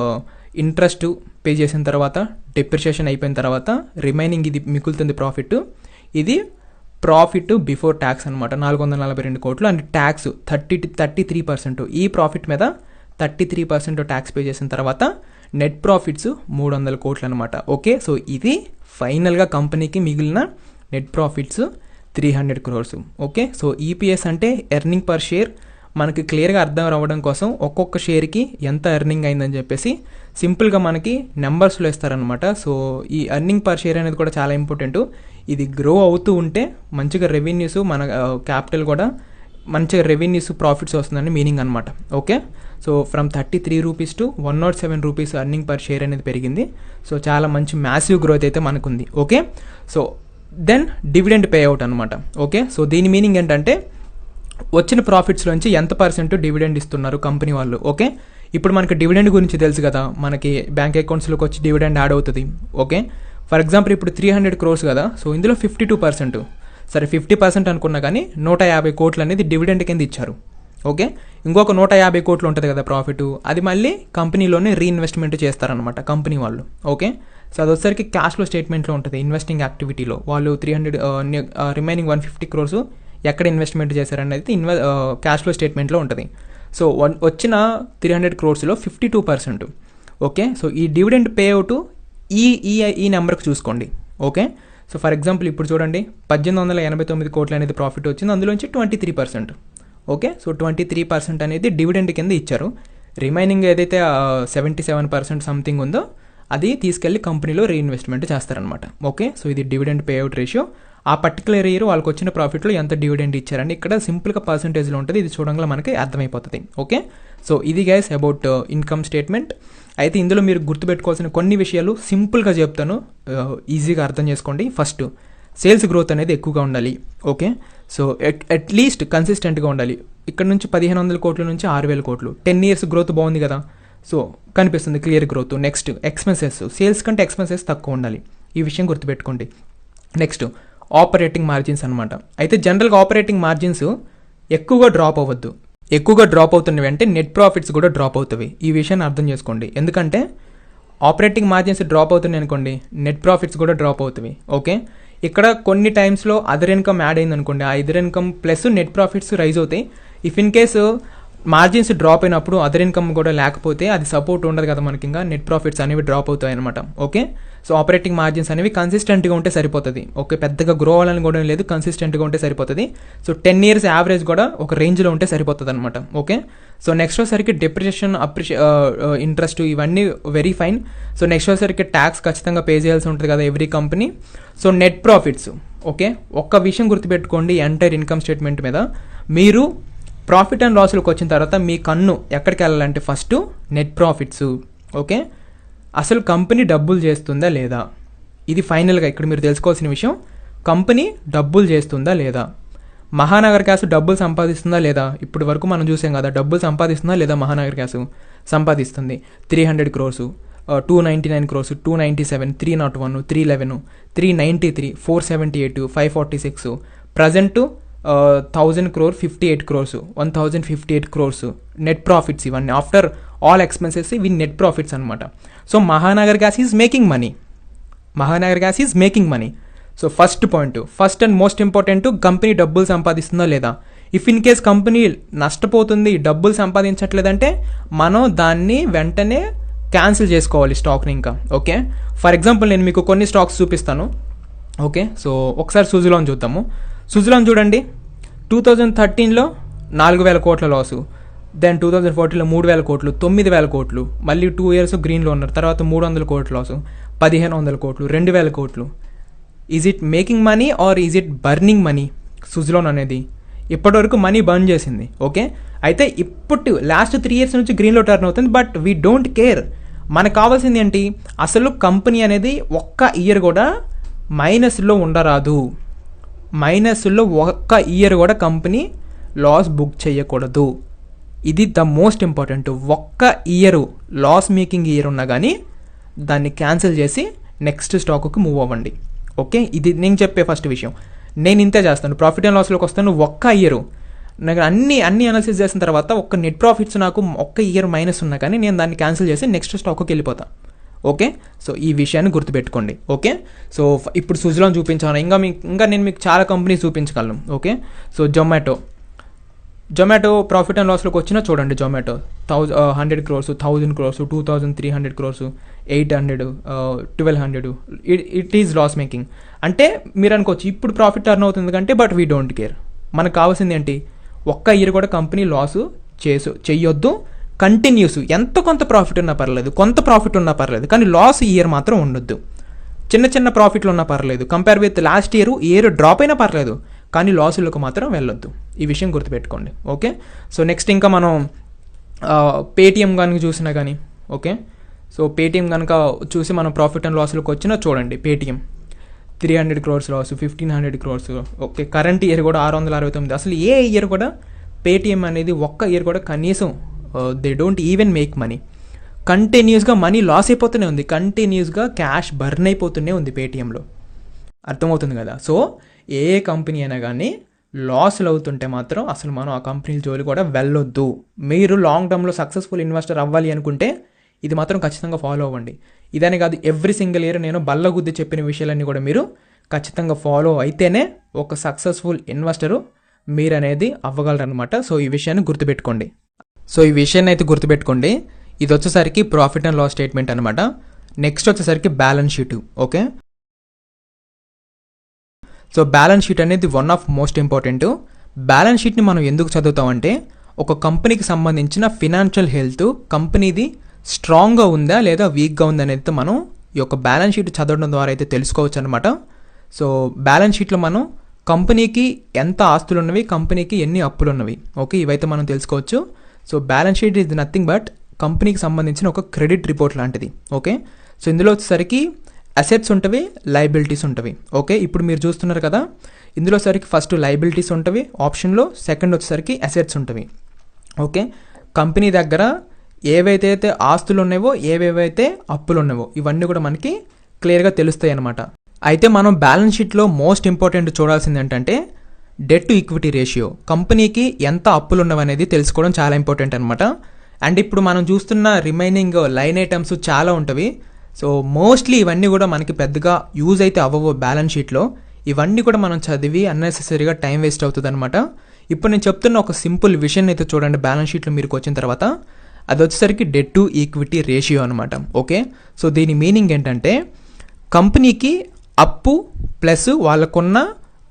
ఇంట్రెస్ట్ పే చేసిన తర్వాత, డిప్రిషియేషన్ అయిపోయిన తర్వాత రిమైనింగ్ ఇది మిగులుతుంది ప్రాఫిట్. ఇది ప్రాఫిట్ బిఫోర్ ట్యాక్స్ అనమాట, 442 కోట్లు. And tax 33%. ఈ ప్రాఫిట్ మీద 33% ట్యాక్స్ పే చేసిన తర్వాత నెట్ ప్రాఫిట్స్ 300 కోట్లు అనమాట. ఓకే, సో ఇది ఫైనల్గా కంపెనీకి మిగిలిన net profits 300 crores. Okay, so EPS అంటే ఎర్నింగ్ పర్ షేర్. మనకి క్లియర్గా అర్థం అవ్వడం కోసం ఒక్కొక్క షేర్కి ఎంత ఎర్నింగ్ అయిందని చెప్పేసి సింపుల్గా మనకి నెంబర్స్లో ఇస్తారనమాట. సో ఈ ఎర్నింగ్ పర్ షేర్ అనేది కూడా చాలా ఇంపార్టెంట్. ఇది గ్రో అవుతూ ఉంటే మంచిగా రెవెన్యూస్, మన క్యాపిటల్ కూడా మంచిగా రెవెన్యూస్ ప్రాఫిట్స్ వస్తుందని మీనింగ్ అనమాట. Okay, so from 33 rupees to 107 rupees earning per share అనేది పెరిగింది. సో చాలా మంచి మ్యాసివ్ గ్రోత్ అయితే మనకుంది. Okay, so then dividend pay out అనమాట. ఓకే, సో దీని మీనింగ్ ఏంటంటే వచ్చిన ప్రాఫిట్స్లోంచి ఎంత % డివిడెండ్ ఇస్తున్నారు కంపెనీ వాళ్ళు. ఓకే, ఇప్పుడు మనకి డివిడెండ్ గురించి తెలుసు కదా, మనకి బ్యాంక్ అకౌంట్స్లోకి వచ్చి డివిడెండ్ యాడ్ అవుతుంది. ఓకే, ఫర్ ఎగ్జాంపుల్ ఇప్పుడు 300 crores కదా, సో ఇందులో 52%, సరే 50% అనుకున్నా కానీ 150 కోట్లు అనేది డివిడెండ్ కింద ఇచ్చారు. ఓకే, ఇంకొక 150 కోట్లు ఉంటుంది కదా ప్రాఫిట్, అది మళ్ళీ కంపెనీలోనే రీఇన్వెస్ట్మెంట్ చేస్తారనమాట కంపెనీ వాళ్ళు. ఓకే, సో అది వచ్చేసరికి క్యాష్ ఫ్లో స్టేట్మెంట్లో ఉంటుంది. ఇన్వెస్టింగ్ యాక్టివిటీలో వాళ్ళు 300 రిమైనింగ్ 150 crores ఎక్కడ ఇన్వెస్ట్మెంట్ చేశారనేది క్యాష్ ఫ్లో స్టేట్మెంట్లో ఉంటుంది. సో వచ్చిన 300 crores-లో 52%. ఓకే, సో ఈ డివిడెండ్ పే అవుట్ ఈ నెంబర్కి చూసుకోండి. ఓకే, సో ఫర్ ఎగ్జాంపుల్ ఇప్పుడు చూడండి 1889 కోట్లు అనేది ప్రాఫిట్ వచ్చింది, అందులోంచి 23%. ఓకే, సో 23% అనేది డివిడెండ్ కింద ఇచ్చారు. రిమైనింగ్ ఏదైతే 77% సంథింగ్ ఉందో అది తీసుకెళ్ళి కంపెనీలో రీఇన్వెస్ట్మెంట్ చేస్తారనమాట. ఓకే, సో ఇది డివిడెండ్ పేఅవుట్ రేషియో. ఆ పర్టికులర్ ఇయర్ వాళ్ళకి వచ్చిన ప్రాఫిట్లో ఎంత డివిడెండ్ ఇచ్చారని ఇక్కడ సింపుల్గా పర్సంటేజ్లో ఉంటుంది. ఇది చూడంగా మనకి అర్థమైపోతుంది. ఓకే, సో ఇది గైస్ అబౌట్ ఇన్కమ్ స్టేట్మెంట్. అయితే ఇందులో మీరు గుర్తుపెట్టుకోవాల్సిన కొన్ని విషయాలు సింపుల్గా చెప్తాను, ఈజీగా అర్థం చేసుకోండి. ఫస్ట్, సేల్స్ గ్రోత్ అనేది ఎక్కువగా ఉండాలి. ఓకే, సో అట్లీస్ట్ కన్సిస్టెంట్గా ఉండాలి. ఇక్కడ నుంచి 1500 కోట్ల నుంచి 6000 కోట్లు, 10 years గ్రోత్ బాగుంది కదా, సో కనిపిస్తుంది clear growth. Next, expenses sales కంటే ఎక్స్పెన్సెస్ తక్కువ ఉండాలి. ఈ విషయం గుర్తుపెట్టుకోండి. నెక్స్ట్, ఆపరేటింగ్ మార్జిన్స్ అనమాట. అయితే జనరల్గా ఆపరేటింగ్ మార్జిన్స్ ఎక్కువగా డ్రాప్ అవ్వద్దు. ఎక్కువగా డ్రాప్ అవుతున్నవి అంటే నెట్ ప్రాఫిట్స్ కూడా డ్రాప్ అవుతాయి. ఈ విషయాన్ని అర్థం చేసుకోండి. ఎందుకంటే ఆపరేటింగ్ మార్జిన్స్ డ్రాప్ అవుతున్నాయి అనుకోండి, నెట్ ప్రాఫిట్స్ కూడా డ్రాప్ అవుతాయి. ఓకే, ఇక్కడ కొన్ని టైమ్స్లో అదర్ ఇన్కమ్ యాడ్ అయింది అనుకోండి, ఆ other income plus net profits rise అవుతాయి. If in case margins drop అయినప్పుడు అదర్ ఇన్కమ్ కూడా లేకపోతే అది సపోర్ట్ ఉండదు కదా మనకి, ఇంకా నెట్ ప్రాఫిట్స్ అనేవి డ్రాప్ అవుతాయి అనమాట. ఓకే, సో ఆపరేటింగ్ మార్జిన్స్ అనేవి కన్సిస్టెంట్గా ఉంటే సరిపోతుంది. ఓకే, పెద్దగా గ్రో అవ్వాలని కూడా లేదు, కన్సిస్టెంట్గా ఉంటే సరిపోతుంది. సో 10 years యావరేజ్ కూడా ఒక రేంజ్లో ఉంటే సరిపోతుంది అనమాట. ఓకే, సో నెక్స్ట్ వచ్చేసరికి డిప్రిషియేషన్, ఇంట్రెస్ట్ ఇవన్నీ వెరీ ఫైన్. సో నెక్స్ట్ వచ్చేసరికి ట్యాక్స్ ఖచ్చితంగా పే చేయాల్సి ఉంటుంది కదా every company. So net profits. Okay, ఒక్క విషయం గుర్తుపెట్టుకోండి, ఎంటైర్ ఇన్కమ్ స్టేట్మెంట్ మీద మీరు ప్రాఫిట్ అండ్ లాస్లోకి వచ్చిన తర్వాత మీ కన్ను ఎక్కడికి వెళ్ళాలంటే ఫస్ట్ నెట్ ప్రాఫిట్స్. ఓకే, అసలు కంపెనీ డబ్బులు చేస్తుందా లేదా, ఇది ఫైనల్గా ఇక్కడ మీరు తెలుసుకోవాల్సిన విషయం. కంపెనీ డబ్బులు చేస్తుందా లేదా, మహానగర్ గ్యాస్ డబ్బులు సంపాదిస్తుందా లేదా, ఇప్పటి వరకు మనం చూసాం కదా, డబ్బులు సంపాదిస్తుందా లేదా మహానగర్ గ్యాస్ సంపాదిస్తుంది. 300 crores, 299 crores, 297, 301, 311, 393, 478, 546, present 1000 crore, 58 crores, 1058 crores net profits. ఇవన్నీ ఆఫ్టర్ ఆల్ ఎక్స్పెన్సెస్, ఇవి నెట్ ప్రాఫిట్స్ అనమాట. So Mahanagar gas is making money. Mahanagar gas is making money. So first point, first and most important, company డబ్బులు సంపాదిస్తుందా లేదా. If in case company నష్టపోతుంది, డబ్బులు సంపాదించట్లేదంటే మనం దాన్ని వెంటనే cancel చేసుకోవాలి స్టాక్ని ఇంకా. ఓకే, ఫర్ ఎగ్జాంపుల్ నేను మీకు కొన్ని స్టాక్స్ చూపిస్తాను. ఓకే, సో ఒకసారి సుజులాన్ చూద్దాము. సుజులాన్ చూడండి, 2013లో 4000 కోట్ల లాసు, దెన్ 2014లో 3000 కోట్లు, 9000 కోట్లు, మళ్ళీ 2 years గ్రీన్లో ఉన్నారు, తర్వాత 300 కోట్ల లాసు, 1500 కోట్లు, 2000 కోట్లు. Is it making money are is it burning money? Suzlon అనేది ఇప్పటివరకు మనీ బర్న్ చేసింది. ఓకే, అయితే ఇప్పుడు లాస్ట్ 3 years నుంచి గ్రీన్లో టర్న్ అవుతుంది, బట్ వీ డోంట్ కేర్. మనకు కావాల్సింది ఏంటి, అసలు కంపెనీ అనేది ఒక్క ఇయర్ కూడా మైనస్లో ఉండరాదు. మైనస్లో ఒక్క ఇయర్ కూడా కంపెనీ లాస్ బుక్ చేయకూడదు. ఇది ద మోస్ట్ ఇంపార్టెంట్. ఒక్క ఇయర్ లాస్ మేకింగ్ ఇయర్ ఉన్నా కానీ దాన్ని క్యాన్సిల్ చేసి నెక్స్ట్ స్టాక్కి మూవ్ అవ్వండి. ఓకే, ఇది నేను చెప్పే ఫస్ట్ విషయం. నేను ఇంతే చేస్తాను, ప్రాఫిట్ అండ్ లాస్లోకి వస్తాను. ఒక్క ఇయర్ నాకు అన్ని అనాలిసిస్ చేసిన తర్వాత ఒక్క నెట్ ప్రాఫిట్స్ నాకు ఒక్క ఇయర్ మైనస్ ఉన్నా కానీ నేను దాన్ని క్యాన్సిల్ చేసి నెక్స్ట్ స్టాక్కి వెళ్ళిపోతాను. ఓకే, సో ఈ విషయాన్ని గుర్తుపెట్టుకోండి. ఓకే, సో ఇప్పుడు సుజులాన్ చూపించాను, ఇంకా నేను మీకు చాలా కంపెనీస్ చూపించగలను. Okay, so Zomato profit and లాస్లోకి వచ్చినా చూడండి. Zomato 100 crores, 1000 crores, 2300 crores, 800, 1200, it is loss making. అంటే మీరు అనుకోవచ్చు ఇప్పుడు ప్రాఫిట్ టర్న్ అవుతుంది కంటే, బట్ వీ డోంట్ కేర్. మనకు కావాల్సింది ఏంటి, ఒక్క ఇయర్ కూడా కంపెనీ లాస్ చెయ్యొద్దు. కంటిన్యూస్ ఎంత కొంత ప్రాఫిట్ ఉన్నా పర్లేదు, కొంత ప్రాఫిట్ ఉన్నా పర్లేదు, కానీ లాస్ ఇయర్ మాత్రం ఉండొద్దు. చిన్న చిన్న ఉన్నా పర్లేదు, compare with last year drop అయినా పర్లేదు, కానీ లాసులకు మాత్రం వెళ్ళొద్దు. ఈ విషయం గుర్తుపెట్టుకోండి. ఓకే, సో నెక్స్ట్ ఇంకా మనం పేటిఎం కనుక చూసినా కానీ, ఓకే, సో పేటిఎం కనుక చూసి మనం ప్రాఫిట్ అండ్ లాస్లోకి వచ్చినా చూడండి. Paytm 300 crores loss, 1500 crores. Okay, current year కూడా 669. అసలు ఏ ఇయర్ కూడా పేటిఎం అనేది ఒక్క ఇయర్ కూడా కనీసం they don't even make money. కంటిన్యూస్గా మనీ లాస్ అయిపోతూనే ఉంది, కంటిన్యూస్గా క్యాష్ బర్న్ అయిపోతూనే ఉంది పేటిఎంలో. అర్థమవుతుంది కదా. సో ఏ కంపెనీ అయినా కానీ లాస్లు అవుతుంటే మాత్రం అసలు మనం ఆ కంపెనీల జోలి కూడా వెళ్ళొద్దు. మీరు లాంగ్ టర్మ్లో సక్సెస్ఫుల్ ఇన్వెస్టర్ అవ్వాలి అనుకుంటే ఇది మాత్రం ఖచ్చితంగా ఫాలో అవ్వండి. ఇదనే కాదు, ఎవ్రీ సింగిల్ ఇయర్ నేను బల్లగుద్ది చెప్పిన విషయాలన్నీ కూడా మీరు ఖచ్చితంగా ఫాలో అయితేనే ఒక సక్సెస్ఫుల్ ఇన్వెస్టరు మీరనేది అవ్వగలరనమాట. సో ఈ విషయాన్ని గుర్తుపెట్టుకోండి. ఇది వచ్చేసరికి ప్రాఫిట్ అండ్ లాస్ స్టేట్మెంట్ అనమాట. నెక్స్ట్ వచ్చేసరికి balance sheet. Okay, so balance sheet అనేది one of most important. Balance షీట్ని మనం ఎందుకు చదువుతామంటే ఒక కంపెనీకి సంబంధించిన ఫినాన్షియల్ హెల్త్, కంపెనీది స్ట్రాంగ్గా ఉందా లేదా వీక్గా ఉందా అనేది మనం ఈ యొక్క బ్యాలెన్స్ షీట్ చదవడం ద్వారా అయితే తెలుసుకోవచ్చు అనమాట. సో బ్యాలెన్స్ షీట్లో మనం కంపెనీకి ఎంత ఆస్తులు ఉన్నవి, కంపెనీకి ఎన్ని అప్పులు ఉన్నవి, ఓకే, ఇవైతే మనం తెలుసుకోవచ్చు. So balance sheet is nothing but కంపెనీకి సంబంధించిన ఒక క్రెడిట్ రిపోర్ట్ లాంటిది. ఓకే, సో ఇందులో వచ్చేసరికి అసెట్స్ ఉంటవి, లయబిలిటీస్ ఉంటవి. ఓకే, ఇప్పుడు మీరు చూస్తున్నారు కదా, ఇందులో సరికి ఫస్ట్ లయబిలిటీస్ ఉంటవి ఆప్షన్లో, సెకండ్ వచ్చేసరికి అసెట్స్ ఉంటవి. ఓకే, కంపెనీ దగ్గర ఏవైతే ఆస్తులు ఉన్నాయో, ఏవేవైతే అప్పులు ఉన్నాయో ఇవన్నీ కూడా మనకి క్లియర్గా తెలుస్తాయి అన్నమాట. అయితే మనం బ్యాలెన్స్ షీట్లో మోస్ట్ ఇంపార్టెంట్ చూడాల్సింది ఏంటంటే డెట్ టు ఈక్విటీ రేషియో. కంపెనీకి ఎంత అప్పులు ఉన్నవనేది తెలుసుకోవడం చాలా ఇంపార్టెంట్ అనమాట. అండ్ ఇప్పుడు మనం చూస్తున్న రిమైనింగ్ లైన్ ఐటమ్స్ చాలా ఉంటవి. సో మోస్ట్లీ ఇవన్నీ కూడా మనకి పెద్దగా యూజ్ అయితే అవ్వవు బ్యాలెన్స్ షీట్లో. ఇవన్నీ కూడా మనం చదివి అన్నెసెసరీగా టైం వేస్ట్ అవుతుంది అనమాట. ఇప్పుడు నేను చెప్తున్న ఒక సింపుల్ విషయం అయితే చూడండి, బ్యాలెన్స్ షీట్లో మీకు వచ్చిన తర్వాత అది వచ్చేసరికి డెట్ టు ఈక్విటీ రేషియో అనమాట. ఓకే, సో దీని మీనింగ్ ఏంటంటే కంపెనీకి అప్పు ప్లస్ వాళ్ళకున్న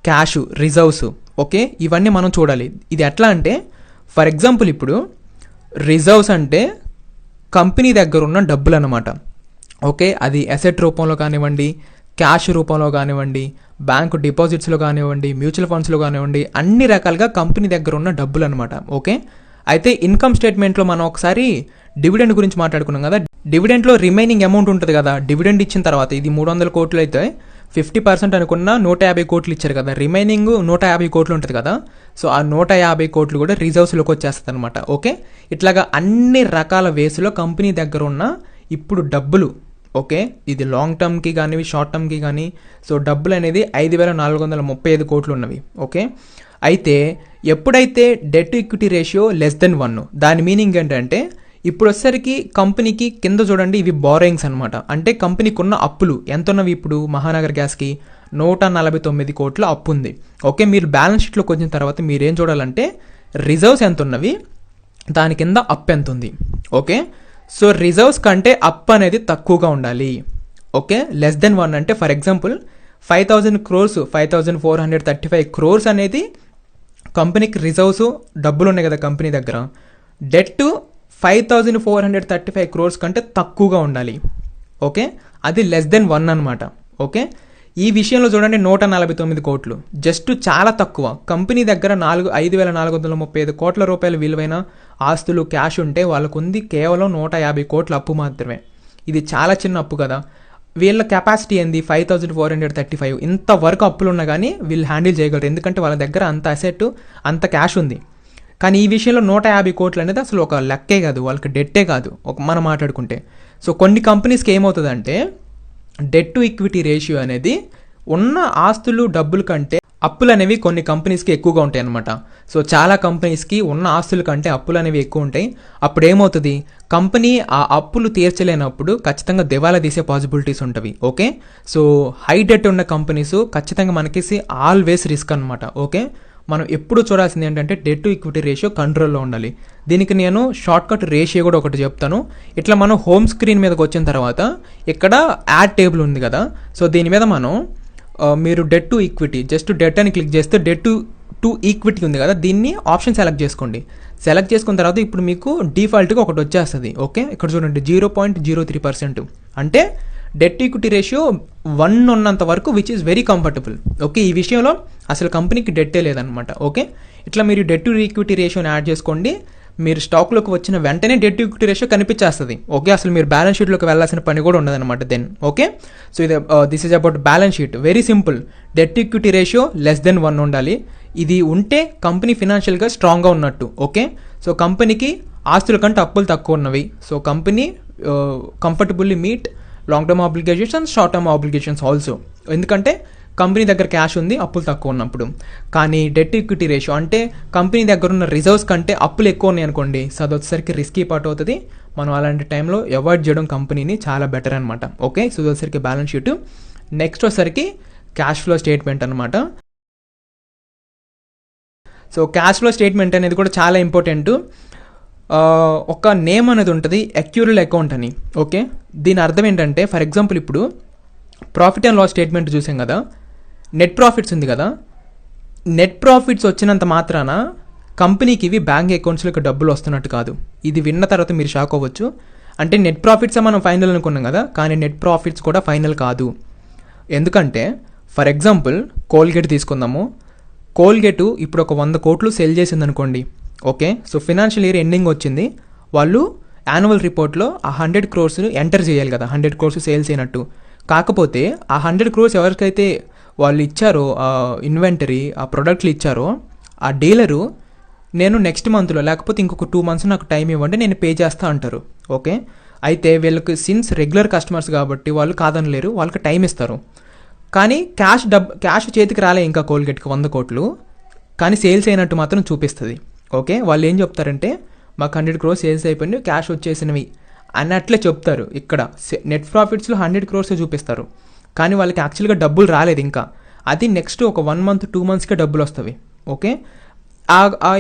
క్యాష్ రిజర్వ్స్, ఓకే, ఇవన్నీ మనం చూడాలి. ఇది ఎట్లా అంటే ఫర్ ఎగ్జాంపుల్ ఇప్పుడు రిజర్వ్స్ అంటే కంపెనీ దగ్గర ఉన్న డబ్బులు అనమాట. ఓకే, అది అసెట్ రూపంలో కానివ్వండి, క్యాష్ రూపంలో కానివ్వండి, బ్యాంకు డిపాజిట్స్లో కానివ్వండి, మ్యూచువల్ ఫండ్స్లో కానివ్వండి, అన్ని రకాలుగా కంపెనీ దగ్గర ఉన్న డబ్బులు అనమాట. ఓకే, అయితే ఇన్కమ్ స్టేట్మెంట్లో మనం ఒకసారి డివిడెండ్ గురించి మాట్లాడుకున్నాం కదా. డివిడెంట్లో రిమైనింగ్ అమౌంట్ ఉంటుంది కదా, డివిడెండ్ ఇచ్చిన తర్వాత ఇది 300 కోట్లు అయితే 50% అనుకున్న 150 కోట్లు ఇచ్చారు కదా, రిమైనింగ్ 150 కోట్లు ఉంటుంది కదా. సో ఆ 150 కోట్లు కూడా రిజర్వ్స్లోకి వచ్చేస్తుంది అనమాట. ఓకే, ఇట్లాగా అన్ని రకాల వేస్లో కంపెనీ దగ్గర ఉన్న ఇప్పుడు డబ్బులు, ఓకే, ఇది లాంగ్ టర్మ్కి కానీ షార్ట్ టర్మ్కి కానీ, సో డబ్బులు అనేది 5,435 కోట్లు ఉన్నవి. ఓకే, అయితే ఎప్పుడైతే debt to equity ratio less than 1, దాని మీనింగ్ ఏంటంటే ఇప్పుడు వచ్చేసరికి కంపెనీకి కింద చూడండి ఇవి బారోయింగ్స్ అనమాట. అంటే కంపెనీకి ఉన్న అప్పులు ఎంత ఉన్నవి, ఇప్పుడు మహానగర్ గ్యాస్కి 149 కోట్ల అప్పు ఉంది. ఓకే, మీరు బ్యాలెన్స్ షీట్లోకి వచ్చిన తర్వాత మీరేం చూడాలంటే రిజర్వ్స్ ఎంత ఉన్నవి, దాని కింద అప్ ఎంత ఉంది. ఓకే, సో రిజర్వ్స్ కంటే అప్ అనేది తక్కువగా ఉండాలి. ఓకే, లెస్ దెన్ 1 అంటే ఫర్ ఎగ్జాంపుల్ 5,000 crores 5,435 crores అనేది కంపెనీకి రిజర్వ్స్ డబ్బులు ఉన్నాయి కదా కంపెనీ దగ్గర, డెట్ 5,435 crores కంటే తక్కువగా ఉండాలి. ఓకే, అది లెస్ దెన్ 1 అనమాట. ఓకే, ఈ విషయంలో చూడండి 149 కోట్లు జస్ట్ చాలా తక్కువ. కంపెనీ దగ్గర 5,435 కోట్ల రూపాయల విలువైన ఆస్తులు క్యాష్ ఉంటే వాళ్ళకు ఉంది కేవలం 150 కోట్ల అప్పు మాత్రమే. ఇది చాలా చిన్న అప్పు కదా. వీళ్ళ కెపాసిటీ ఏంది 5,435. ఇంతవరకు అప్పులు ఉన్నా కానీ వీళ్ళు హ్యాండిల్ చేయగలరు, ఎందుకంటే వాళ్ళ దగ్గర అంత అసెట్ అంత క్యాష్ ఉంది. కానీ ఈ విషయంలో 150 కోట్లు అనేది అసలు ఒక లెక్కే కాదు, వాళ్ళకి డెట్టే కాదు మనం మాట్లాడుకుంటే. సో కొన్ని కంపెనీస్కి ఏమవుతుందంటే డెట్ టు ఈక్విటీ రేషియో అనేది ఉన్న ఆస్తులు డబ్బుల కంటే అప్పులు అనేవి కొన్ని కంపెనీస్కి ఎక్కువగా ఉంటాయి అనమాట. సో చాలా కంపెనీస్కి ఉన్న ఆస్తుల కంటే అప్పులు అనేవి ఎక్కువ ఉంటాయి. అప్పుడు ఏమవుతుంది, కంపెనీ ఆ అప్పులు తీర్చలేనప్పుడు ఖచ్చితంగా దివాలా తీసే పాసిబిలిటీస్ ఉంటవి. ఓకే, సో హై డెట్ ఉన్న కంపెనీస్ ఖచ్చితంగా మనకి ఆల్వేస్ రిస్క్ అనమాట. ఓకే, మనం ఎప్పుడు చూడాల్సింది ఏంటంటే డెట్ టు ఈక్విటీ రేషియో కంట్రోల్లో ఉండాలి. దీనికి నేను షార్ట్ కట్ రేషియో కూడా ఒకటి చెప్తాను. ఇట్లా మనం హోమ్ స్క్రీన్ మీదకి వచ్చిన తర్వాత ఇక్కడ యాడ్ టేబుల్ ఉంది కదా, సో దీని మీద మనం మీరు debt to equity just debt అని క్లిక్ చేస్తే డెట్ టు ఈక్విటీ ఉంది కదా, దీన్ని ఆప్షన్ సెలెక్ట్ చేసుకోండి. సెలెక్ట్ చేసుకున్న తర్వాత ఇప్పుడు మీకు డిఫాల్ట్గా ఒకటి వచ్చేస్తుంది. ఓకే, ఇక్కడ చూడండి 0.03%, అంటే డెట్ ఈక్విటీ రేషియో 1 ఉన్నంత వరకు which is very comfortable. Okay, ఈ విషయంలో అసలు కంపెనీకి డెట్టే లేదనమాట. ఓకే, ఇట్లా మీరు డెట్ టు ఈక్విటీ రేషియోని యాడ్ చేసుకోండి. మీరు స్టాక్లోకి వచ్చిన వెంటనే డెట్ టు ఈక్విటీ రేషియో కనిపించేస్తుంది. ఓకే, అసలు మీరు బ్యాలెన్స్ షీట్లోకి వెళ్ళాల్సిన పని కూడా ఉండదన్నమాట దెన్. ఓకే, సో ఇది this is about balance sheet. Very simple, debt to equity ratio less than 1 ఉండాలి. ఇది ఉంటే కంపెనీ ఫినాన్షియల్గా స్ట్రాంగ్గా ఉన్నట్టు. ఓకే, సో కంపెనీకి ఆస్తుల కంటే అప్పులు తక్కువ ఉన్నవి. So company comfortably meet long term obligations and short term obligations also. ఎందుకంటే కంపెనీ దగ్గర క్యాష్ ఉంది అప్పులు తక్కువ ఉన్నప్పుడు. కానీ డెట్ ఈక్విటీ రేషియో అంటే కంపెనీ దగ్గర ఉన్న రిజర్వ్స్ కంటే అప్పులు ఎక్కువ ఉన్నాయి అనుకోండి, సో అది వచ్చేసరికి రిస్కీ పార్ట్ అవుతుంది. మనం అలాంటి టైంలో అవాయిడ్ చేయడం కంపెనీని చాలా బెటర్ అనమాట. ఓకే, సో వచ్చేసరికి బ్యాలెన్స్ షీట్. నెక్స్ట్ వచ్చేసరికి క్యాష్ ఫ్లో స్టేట్మెంట్ అనమాట. సో క్యాష్ ఫ్లో స్టేట్మెంట్ అనేది కూడా చాలా ఇంపార్టెంట్. ఒక నేమ్ అనేది ఉంటుంది, అక్యూరల్ అకౌంట్ అని. ఓకే, దీని అర్థం ఏంటంటే ఫర్ ఎగ్జాంపుల్ ఇప్పుడు ప్రాఫిట్ అండ్ లాస్ స్టేట్మెంట్ చూసాం కదా, నెట్ ప్రాఫిట్స్ ఉంది కదా, నెట్ ప్రాఫిట్స్ వచ్చినంత మాత్రాన కంపెనీకి ఇవి బ్యాంక్ అకౌంట్స్లోకి డబ్బులు వస్తున్నట్టు కాదు. ఇది విన్న తర్వాత మీరు షాక్ అవ్వచ్చు. అంటే నెట్ ప్రాఫిట్సే మనం ఫైనల్ అనుకున్నాం కదా, కానీ నెట్ ప్రాఫిట్స్ కూడా ఫైనల్ కాదు. ఎందుకంటే ఫర్ ఎగ్జాంపుల్ కోల్గేట్ తీసుకుందాము. కోల్గేట్ ఇప్పుడు ఒక 100 కోట్లు సెల్ చేసింది అనుకోండి. Okay, so financial year ending వచ్చింది, వాళ్ళు యాన్యువల్ రిపోర్ట్లో ఆ 100 crores ఎంటర్ చేయాలి కదా, 100 crores సేల్స్ అయినట్టు. కాకపోతే ఆ 100 crores ఎవరికైతే వాళ్ళు ఇచ్చారో ఇన్వెంటరీ, ఆ ప్రొడక్ట్లు ఇచ్చారో, ఆ డీలరు నేను నెక్స్ట్ మంత్లో లేకపోతే ఇంకొక 2 months నాకు టైం ఇవ్వండి నేను పే చేస్తా అంటారు. ఓకే, అయితే వీళ్ళకి సిన్స్ రెగ్యులర్ కస్టమర్స్ కాబట్టి వాళ్ళు కాదనలేరు, వాళ్ళకి టైం ఇస్తారు. కానీ క్యాష్ చేతికి రాలే ఇంకా కోల్గేట్కి 100 కోట్లు, కానీ సేల్స్ అయినట్టు మాత్రం చూపిస్తుంది. ఓకే, వాళ్ళు ఏం చెప్తారంటే మాకు 100 crores సేల్స్ అయిపోయినాయి, క్యాష్ వచ్చేసినవి అన్నట్లే చెప్తారు. ఇక్కడ నెట్ ప్రాఫిట్స్లో 100 crores చూపిస్తారు, కానీ వాళ్ళకి యాక్చువల్గా డబ్బులు రాలేదు ఇంకా. అది నెక్స్ట్ ఒక 1 month 2 monthsకే డబ్బులు వస్తాయి. ఓకే,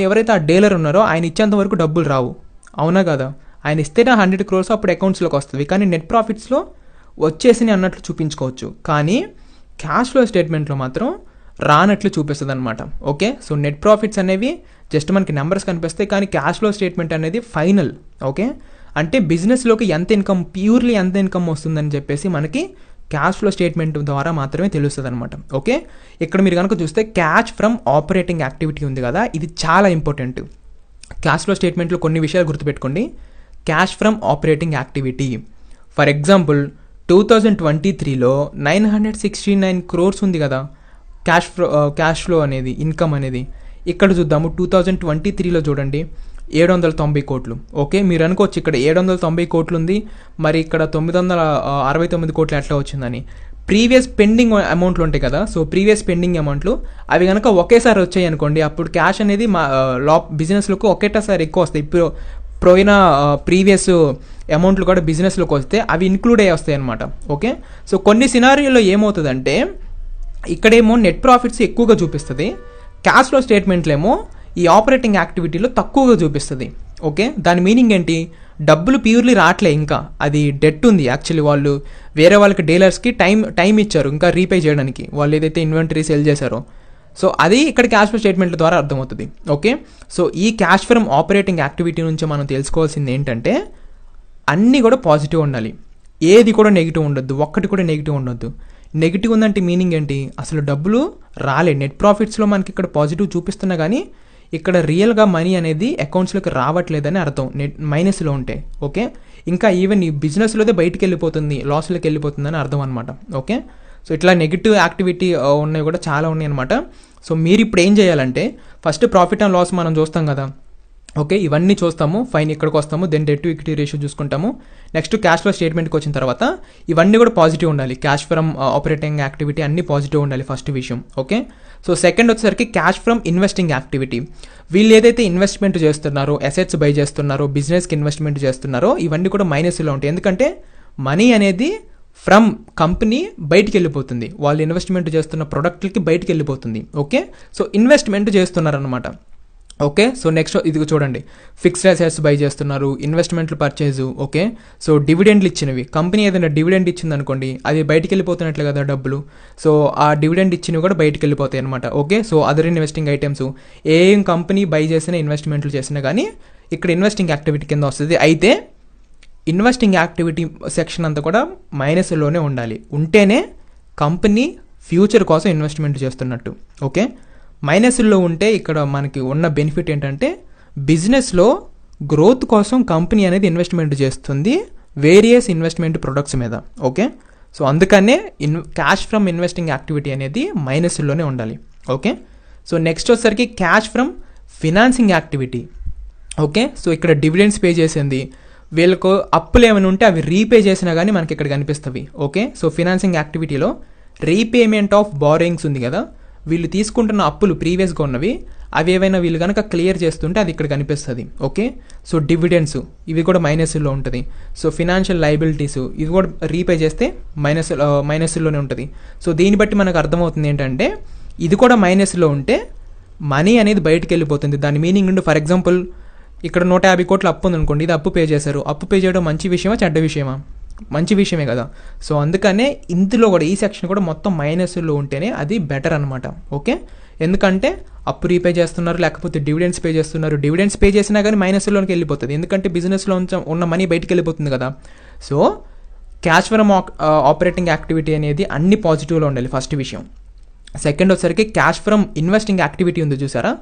ఎవరైతే ఆ డీలర్ ఉన్నారో ఆయన ఇచ్చేంత వరకు డబ్బులు రావు, అవునా కదా. ఆయన ఇస్తేనే 100 crores అప్పుడు అకౌంట్స్లోకి వస్తుంది, కానీ నెట్ ప్రాఫిట్స్లో వచ్చేసినాయి అన్నట్లు చూపించుకోవచ్చు, కానీ క్యాష్ ఫ్లో స్టేట్మెంట్లో మాత్రం రానట్లు చూపిస్తుంది అనమాట. ఓకే, సో నెట్ ప్రాఫిట్స్ అనేవి జస్ట్ మనకి నెంబర్స్ కనిపిస్తాయి, కానీ క్యాష్ ఫ్లో స్టేట్మెంట్ అనేది ఫైనల్. ఓకే, అంటే బిజినెస్లోకి ఎంత ఇన్కమ్, ప్యూర్లీ ఎంత ఇన్కమ్ వస్తుందని చెప్పేసి మనకి క్యాష్ ఫ్లో స్టేట్మెంట్ ద్వారా మాత్రమే తెలుస్తుంది అనమాట. ఓకే, ఇక్కడ మీరు కనుక చూస్తే క్యాష్ ఫ్రమ్ ఆపరేటింగ్ యాక్టివిటీ ఉంది కదా, ఇది చాలా ఇంపార్టెంట్. క్యాష్ ఫ్లో స్టేట్మెంట్లో కొన్ని విషయాలు గుర్తుపెట్టుకోండి. Cash from operating activity, for example 2023లో 969 crores ఉంది కదా క్యాష్ ఫ్లో అనేది, ఇన్కమ్ అనేది. ఇక్కడ చూద్దాము 2023లో చూడండి 790 కోట్లు. ఓకే, మీరు అనుకోవచ్చు ఇక్కడ 790 కోట్లు ఉంది, మరి ఇక్కడ 969 కోట్లు ఎట్లా వచ్చిందని. ప్రీవియస్ పెండింగ్ అమౌంట్లు ఉంటాయి కదా, సో ప్రీవియస్ పెండింగ్ అమౌంట్లు అవి కనుక ఒకేసారి వచ్చాయి అనుకోండి, అప్పుడు క్యాష్ అనేది బిజినెస్లోకి ఒకేసారి ఎక్కువ వస్తాయి. ఇప్పుడు పోయిన ప్రీవియస్ అమౌంట్లు కూడా బిజినెస్లోకి వస్తే అవి ఇంక్లూడ్ అయ్యి వస్తాయి అనమాట. ఓకే, సో కొన్ని సినారియోలో ఏమవుతుందంటే ఇక్కడేమో నెట్ ప్రాఫిట్స్ ఎక్కువగా చూపిస్తుంది, క్యాష్ ఫ్లో స్టేట్మెంట్లో ఏమో ఈ ఆపరేటింగ్ యాక్టివిటీలో తక్కువగా చూపిస్తుంది. ఓకే, దాని మీనింగ్ ఏంటి, డబ్బులు ప్యూర్లీ రావట్లే, ఇంకా అది డెట్ ఉంది. యాక్చువల్లీ వాళ్ళు వేరే వాళ్ళకి డీలర్స్కి టైం ఇచ్చారు ఇంకా రీపే చేయడానికి, వాళ్ళు ఏదైతే ఇన్వెంటరీ సెల్ చేశారో. సో అది ఇక్కడ క్యాష్ ఫ్లో స్టేట్మెంట్ల ద్వారా అర్థమవుతుంది. ఓకే, సో ఈ క్యాష్ ఫ్రమ్ ఆపరేటింగ్ యాక్టివిటీ నుంచి మనం తెలుసుకోవాల్సింది ఏంటంటే అన్నీ కూడా పాజిటివ్ ఉండాలి, ఏది కూడా నెగిటివ్ ఉండొద్దు, ఒక్కటి కూడా నెగిటివ్ ఉండొద్దు. నెగిటివ్ ఉందంటే మీనింగ్ ఏంటి, అసలు డబ్బులు రాలే. నెట్ ప్రాఫిట్స్లో మనకి ఇక్కడ పాజిటివ్ చూపిస్తున్నా కానీ ఇక్కడ రియల్గా మనీ అనేది అకౌంట్స్లోకి రావట్లేదని అర్థం మైనస్లో ఉంటే. ఓకే, ఇంకా ఈవెన్ ఈ బిజినెస్లోదే బయటికి వెళ్ళిపోతుంది, లాస్లోకి వెళ్ళిపోతుందని అర్థం అనమాట. ఓకే, సో ఇట్లా నెగిటివ్ యాక్టివిటీ ఉన్నాయి కూడా చాలా ఉన్నాయి అనమాట. సో మీరు ఇప్పుడు ఏం చేయాలంటే ఫస్ట్ ప్రాఫిట్ అండ్ లాస్ మనం చూస్తాం కదా. ఓకే, ఇవన్నీ చూస్తాము, ఫైన్ ఇక్కడికి వస్తాము, then debt to equity ratio చూసుకుంటాము. నెక్స్ట్ క్యాష్ ఫ్లో స్టేట్మెంట్కి వచ్చిన తర్వాత ఇవన్నీ కూడా పాజిటివ్ ఉండాలి, క్యాష్ ఫ్రమ్ ఆపరేటింగ్ యాక్టివిటీ అన్నీ పాజిటివ్ ఉండాలి ఫస్ట్ విషయం. ఓకే, సో సెకండ్ వచ్చేసరికి క్యాష్ ఫ్రమ్ ఇన్వెస్టింగ్ యాక్టివిటీ. వీళ్ళు ఏదైతే ఇన్వెస్ట్మెంట్ చేస్తున్నారో, అసెట్స్ బై చేస్తున్నారో, బిజినెస్కి ఇన్వెస్ట్మెంట్ చేస్తున్నారో ఇవన్నీ కూడా మైనస్లో ఉంటాయి. ఎందుకంటే మనీ అనేది ఫ్రమ్ కంపెనీ బయటికి వెళ్ళిపోతుంది, వాళ్ళు ఇన్వెస్ట్మెంట్ చేస్తున్న ప్రొడక్ట్లకి బయటికి వెళ్ళిపోతుంది. ఓకే, సో ఇన్వెస్ట్మెంట్ చేస్తున్నారనమాట. ఓకే, సో నెక్స్ట్ ఇది చూడండి, ఫిక్స్డ్ అసెట్స్ బై చేస్తున్నారు, ఇన్వెస్ట్మెంట్లు పర్చేజు. ఓకే, సో డివిడెండ్లు ఇచ్చినవి, కంపెనీ ఏదైనా డివిడెండ్ ఇచ్చింది అనుకోండి అది బయటికి వెళ్ళిపోతున్నట్లే కదా డబ్బులు, సో ఆ డివిడెండ్ ఇచ్చినవి కూడా బయటికి వెళ్ళిపోతాయి అనమాట. Okay, so other investing items ఏం కంపెనీ బై చేసినా ఇన్వెస్ట్మెంట్లు చేసినా కానీ ఇక్కడ ఇన్వెస్టింగ్ యాక్టివిటీ కింద వస్తుంది. అయితే ఇన్వెస్టింగ్ యాక్టివిటీ సెక్షన్ అంతా కూడా మైనస్లోనే ఉండాలి, ఉంటేనే కంపెనీ ఫ్యూచర్ కోసం ఇన్వెస్ట్మెంట్ చేస్తున్నట్టు. ఓకే, మైనస్లో ఉంటే ఇక్కడ మనకి ఉన్న బెనిఫిట్ ఏంటంటే బిజినెస్లో గ్రోత్ కోసం కంపెనీ అనేది ఇన్వెస్ట్మెంట్ చేస్తుంది వేరియస్ ఇన్వెస్ట్మెంట్ ప్రొడక్ట్స్ మీద. ఓకే, సో అందుకనే క్యాష్ ఫ్రమ్ ఇన్వెస్టింగ్ యాక్టివిటీ అనేది మైనస్లోనే ఉండాలి. ఓకే, సో నెక్స్ట్ వచ్చేసరికి cash from financing activity. Okay, so ఇక్కడ డివిడెండ్స్ పే చేసింది, వీళ్ళకు అప్పులు ఏమైనా ఉంటే అవి రీపే చేసినా కానీ మనకి ఇక్కడ కనిపిస్తుంది. ఓకే, సో ఫినాన్సింగ్ యాక్టివిటీలో రీపేమెంట్ ఆఫ్ బారోయింగ్స్ ఉంది కదా, వీళ్ళు తీసుకుంటున్న అప్పులు ప్రీవియస్గా ఉన్నవి అవి ఏవైనా వీళ్ళు కనుక క్లియర్ చేస్తుంటే అది ఇక్కడ కనిపిస్తుంది. ఓకే, సో డివిడెండ్స్ ఇవి కూడా మైనస్లో ఉంటుంది. సో ఫినాన్షియల్ లయబిలిటీస్ ఇవి కూడా రీపే చేస్తే మైనస్లోనే ఉంటుంది. సో దీన్ని బట్టి మనకు అర్థమవుతుంది ఏంటంటే ఇది కూడా మైనస్లో ఉంటే మనీ అనేది బయటకు వెళ్ళిపోతుంది. దాని మీనింగ్ ఉండి ఫర్ ఎగ్జాంపుల్ ఇక్కడ 150 కోట్లు అప్పు ఉందనుకోండి, ఇది అప్పు పే చేశారు, అప్పు పే చేయడం మంచి విషయమా చెడ్డ విషయమా? మంచి విషయమే కదా. సో అందుకనే ఇందులో కూడా ఈ సెక్షన్ కూడా మొత్తం మైనస్లో ఉంటేనే అది బెటర్ అనమాట. ఓకే, ఎందుకంటే అప్పు రీపే చేస్తున్నారు, లేకపోతే డివిడెండ్స్ పే చేస్తున్నారు. డివిడెండ్స్ పే చేసినా కానీ మైనస్లోకి వెళ్ళిపోతుంది, ఎందుకంటే బిజినెస్లో ఉన్న మనీ బయటికి వెళ్ళిపోతుంది కదా. So cash from operating activity అనేది అన్ని పాజిటివ్లో ఉండాలి, ఫస్ట్ విషయం. సెకండ్ వచ్చేసరికి క్యాష్ ఫ్రమ్ ఇన్వెస్టింగ్ యాక్టివిటీ ఉంది చూసారా,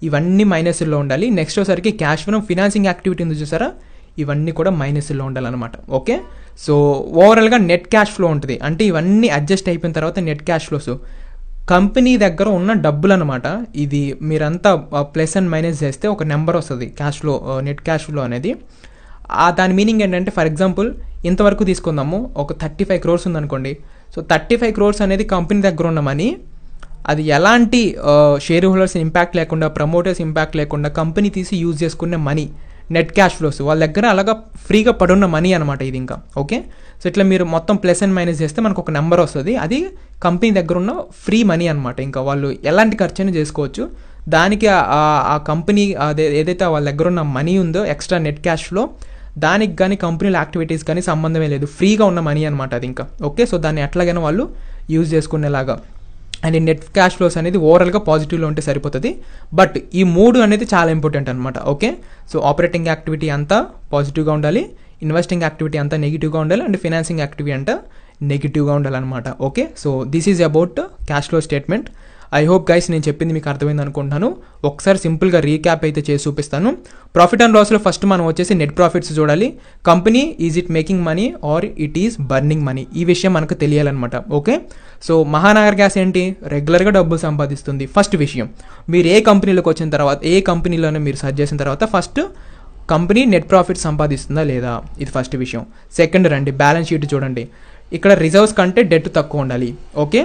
ఇవన్నీ మైనస్లో ఉండాలి. నెక్స్ట్ వచ్చేసరికి క్యాష్ ఫ్రమ్ ఫినాన్సింగ్ యాక్టివిటీ ఉంది చూసారా, ఇవన్నీ కూడా మైనస్లో ఉండాలన్నమాట. ఓకే, సో ఓవరాల్గా నెట్ క్యాష్ ఫ్లో ఉంటుంది. అంటే ఇవన్నీ అడ్జస్ట్ అయిపోయిన తర్వాత నెట్ క్యాష్ ఫ్లోస్ కంపెనీ దగ్గర ఉన్న డబ్బులు అనమాట. ఇది మీరంతా ప్లస్ అండ్ మైనస్ చేస్తే ఒక నెంబర్ వస్తుంది cash flow, net cash flow అనేది. దాని మీనింగ్ ఏంటంటే, ఫర్ ఎగ్జాంపుల్ ఇంతవరకు తీసుకుందాము, ఒక 35 crores ఉందనుకోండి. సో 35 crores అనేది కంపెనీ దగ్గర ఉన్న మనీ, అది ఎలాంటి షేర్ హోల్డర్స్ ఇంపాక్ట్ లేకుండా, ప్రమోటర్స్ ఇంపాక్ట్ లేకుండా కంపెనీ తీసి యూజ్ చేసుకునే మనీ, నెట్ క్యాష్ ఫ్లోస్ వాళ్ళ దగ్గర అలాగా ఫ్రీగా పడున్న మనీ అనమాట ఇది ఇంకా. ఓకే, సో ఇట్లా మీరు మొత్తం ప్లస్ అండ్ మైనస్ చేస్తే మనకు ఒక నెంబర్ వస్తుంది, అది కంపెనీ దగ్గర ఉన్న ఫ్రీ మనీ అనమాట. ఇంకా వాళ్ళు ఎలాంటి ఖర్చు అయినా చేసుకోవచ్చు. దానికి ఆ కంపెనీ అదే ఏదైతే వాళ్ళ దగ్గర ఉన్న మనీ ఉందో ఎక్స్ట్రా నెట్ క్యాష్ ఫ్లో, దానికి కానీ కంపెనీల యాక్టివిటీస్ కానీ సంబంధమే లేదు, ఫ్రీగా ఉన్న మనీ అనమాట అది ఇంకా. ఓకే, సో దాన్ని ఎట్లాగైనా వాళ్ళు యూజ్ చేసుకునేలాగా. అండ్ నెట్ క్యాష్ ఫ్లోస్ అనేది ఓవరాల్గా పాజిటివ్లో ఉంటే సరిపోతుంది. బట్ ఈ 3 అనేది చాలా ఇంపార్టెంట్ అనమాట. ఓకే, సో ఆపరేటింగ్ యాక్టివిటీ అంతా పాజిటివ్గా ఉండాలి, ఇన్వెస్టింగ్ యాక్టివిటీ అంతా నెగిటివ్గా ఉండాలి, అండ్ ఫినాన్సింగ్ యాక్టివిటీ అంతా నెగిటివ్గా ఉండాలన్నమాట. Okay, so this is about cash flow statement. I hope guys నేను చెప్పింది మీకు అర్థమైంది అనుకుంటున్నాను. ఒకసారి సింపుల్గా రీక్యాప్ అయితే చేసి చూపిస్తాను. ప్రాఫిట్ అండ్ లాస్లో ఫస్ట్ మనం వచ్చేసి నెట్ ప్రాఫిట్స్ చూడాలి. Company is it making money are it is burning money, ఈ విషయం మనకు తెలియాలన్నమాట. ఓకే, సో మహానగర్ గ్యాస్ ఏంటి, రెగ్యులర్గా డబ్బులు సంపాదిస్తుంది. ఫస్ట్ విషయం, మీరు ఏ కంపెనీలోకి వచ్చిన తర్వాత, ఏ కంపెనీలోనే మీరు సర్చ్ చేసిన తర్వాత ఫస్ట్ కంపెనీ నెట్ ప్రాఫిట్ సంపాదిస్తుందా లేదా, ఇది ఫస్ట్ విషయం. సెకండ్ రండి, బ్యాలెన్స్ షీట్ చూడండి. ఇక్కడ రిజర్వ్స్ కంటే డెట్ తక్కువ ఉండాలి. ఓకే,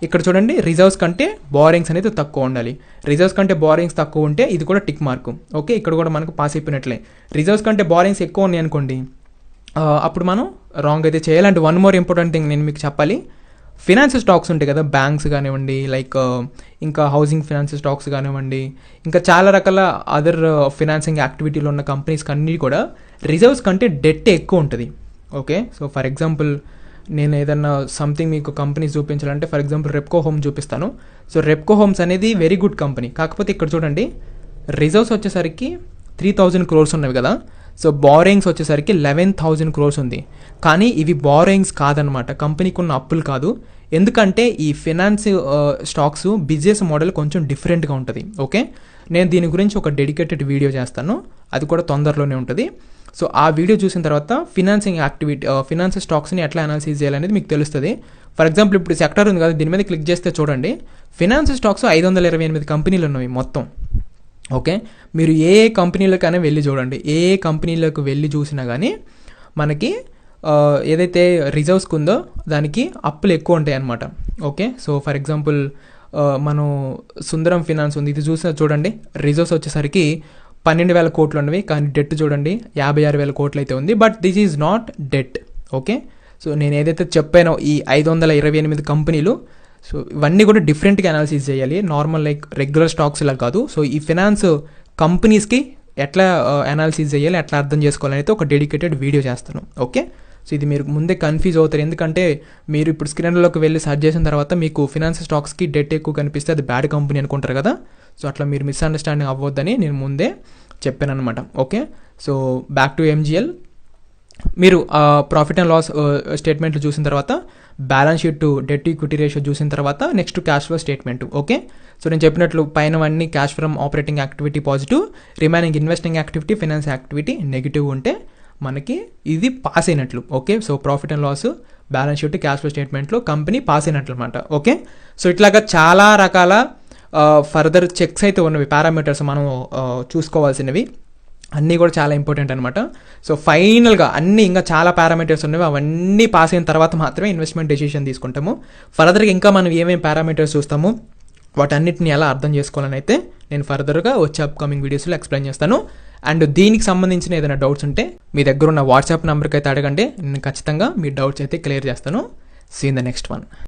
ఇక్కడ చూడండి, రిజర్వ్స్ కంటే బారింగ్స్ అనేది తక్కువ ఉండాలి. రిజర్వ్స్ కంటే బారింగ్స్ తక్కువ ఉంటే ఇది కూడా టిక్ మార్కు. ఓకే, ఇక్కడ కూడా మనకు పాస్ అయిపోయినట్లే. రిజర్వ్స్ కంటే బారింగ్స్ ఎక్కువ ఉన్నాయి అనుకోండి, అప్పుడు మనం రాంగ్ అయితే చేయాలంటే. వన్ మోర్ ఇంపార్టెంట్ థింగ్ నేను మీకు చెప్పాలి, ఫినాన్స్ స్టాక్స్ ఉంటాయి కదా, బ్యాంక్స్ కానివ్వండి, లైక్ ఇంకా హౌసింగ్ ఫినాన్స్ స్టాక్స్ కానివ్వండి, ఇంకా చాలా రకాల అదర్ ఫినాన్సింగ్ యాక్టివిటీలో ఉన్న కంపెనీస్కి అన్నీ కూడా రిజర్వ్స్ కంటే డెట్ ఎక్కువ ఉంటుంది. ఓకే, సో ఫర్ ఎగ్జాంపుల్ నేను ఏదన్నా సంథింగ్ మీకు కంపెనీస్ చూపించాలంటే, ఫర్ ఎగ్జాంపుల్ రెప్కో హోమ్ చూపిస్తాను. సో రెప్కో హోమ్స్ అనేది వెరీ గుడ్ కంపెనీ, కాకపోతే ఇక్కడ చూడండి రిజర్వ్స్ వచ్చేసరికి 3000 crores ఉన్నవి కదా, సో బారోయింగ్స్ వచ్చేసరికి 11,000 crores ఉంది. కానీ ఇవి బారోయింగ్స్ కాదనమాట, కంపెనీకి ఉన్న అప్పులు కాదు. ఎందుకంటే ఈ ఫినాన్స్ స్టాక్స్ బిజినెస్ మోడల్ కొంచెం డిఫరెంట్గా ఉంటుంది. ఓకే, నేను దీని గురించి ఒక డెడికేటెడ్ వీడియో చేస్తాను, అది కూడా తొందరలోనే ఉంటుంది. సో ఆ వీడియో చూసిన తర్వాత ఫినాన్సింగ్ యాక్టివిటీ, ఫినాన్స్ స్టాక్స్ని ఎట్లా అనాలిసిస్ చేయాలనేది మీకు తెలుస్తుంది. ఫర్ ఎగ్జాంపుల్ ఇప్పుడు సెక్టర్ ఉంది కదా, దీని మీద క్లిక్ చేస్తే చూడండి, ఫినాన్స్ స్టాక్స్ 528 కంపెనీలు ఉన్నవి మొత్తం. ఓకే, మీరు ఏ కంపెనీలకైనా వెళ్ళి చూడండి, ఏ కంపెనీలకు వెళ్ళి చూసినా కానీ మనకి ఏదైతే రిజర్వ్స్కి ఉందో దానికి అప్పులు ఎక్కువ ఉంటాయి అన్నమాట. ఓకే, సో ఫర్ ఎగ్జాంపుల్ మనం సుందరం ఫినాన్స్ ఉంది, ఇది చూసినా చూడండి, రిజర్వ్స్ వచ్చేసరికి 12,000 crores ఉన్నవి, కానీ డెట్ చూడండి 56,000 crores అయితే ఉంది. But this is not debt. Okay, so నేను ఏదైతే చెప్పానో ఈ 528 కంపెనీలు, సో ఇవన్నీ కూడా డిఫరెంట్గా అనాలిసిస్ చేయాలి, నార్మల్ లైక్ రెగ్యులర్ స్టాక్స్ ఇలా కాదు. సో ఈ ఫినాన్స్ కంపెనీస్కి ఎట్లా అనాలిసిస్ చేయాలి, ఎట్లా అర్థం చేసుకోవాలని అయితే ఒక డెడికేటెడ్ వీడియో చేస్తాను. ఓకే, సో ఇది మీరు ముందే కన్ఫ్యూజ్ అవుతారు, ఎందుకంటే మీరు ఇప్పుడు స్క్రీన్లోకి వెళ్ళి సర్చ్ చేసిన తర్వాత మీకు ఫినాన్స్ స్టాక్స్కి డెట్ ఎక్కువ కనిపిస్తే అది బ్యాడ్ కంపెనీ అనుకుంటారు కదా. సో అట్లా మీరు మిస్అండర్స్టాండింగ్ అవ్వద్దని నేను ముందే చెప్పాను అనమాట. Okay, so back to MGL. మీరు ప్రాఫిట్ అండ్ లాస్ స్టేట్మెంట్లు చూసిన తర్వాత, balance sheet debt equity ratio చూసిన తర్వాత, next cash flow statement. Okay, so నేను చెప్పినట్లు పైనవన్నీ cash from operating activity positive, remaining investing activity, finance activity negative ఉంటే మనకి ఇది పాస్ అయినట్లు. Okay, so profit and loss, balance sheet, cash flow స్టేట్మెంట్లో కంపెనీ పాస్ అయినట్లు అనమాట. ఓకే, సో ఇట్లాగా చాలా రకాల ఫర్దర్ చెక్స్ అయితే ఉన్నవి, పారామీటర్స్ మనం చూసుకోవాల్సినవి అన్నీ కూడా చాలా ఇంపార్టెంట్ అనమాట. సో ఫైనల్గా అన్నీ ఇంకా చాలా పారామీటర్స్ ఉన్నవి, అవన్నీ పాస్ అయిన తర్వాత మాత్రమే ఇన్వెస్ట్మెంట్ డెసిషన్ తీసుకుంటాము. ఫర్దర్గా ఇంకా మనం ఏమేమి పారామీటర్స్ చూస్తాము, వాటన్నిటిని ఎలా అర్థం చేసుకోవాలని అయితే నేను ఫర్దర్గా వచ్చే అప్కమింగ్ వీడియోస్లో ఎక్స్ప్లెయిన్ చేస్తాను. అండ్ దీనికి సంబంధించిన ఏదైనా డౌట్స్ ఉంటే మీ దగ్గర ఉన్న వాట్సాప్ నెంబర్కి అయితే అడగండి, నేను ఖచ్చితంగా మీ డౌట్స్ అయితే క్లియర్ చేస్తాను. See in the next one.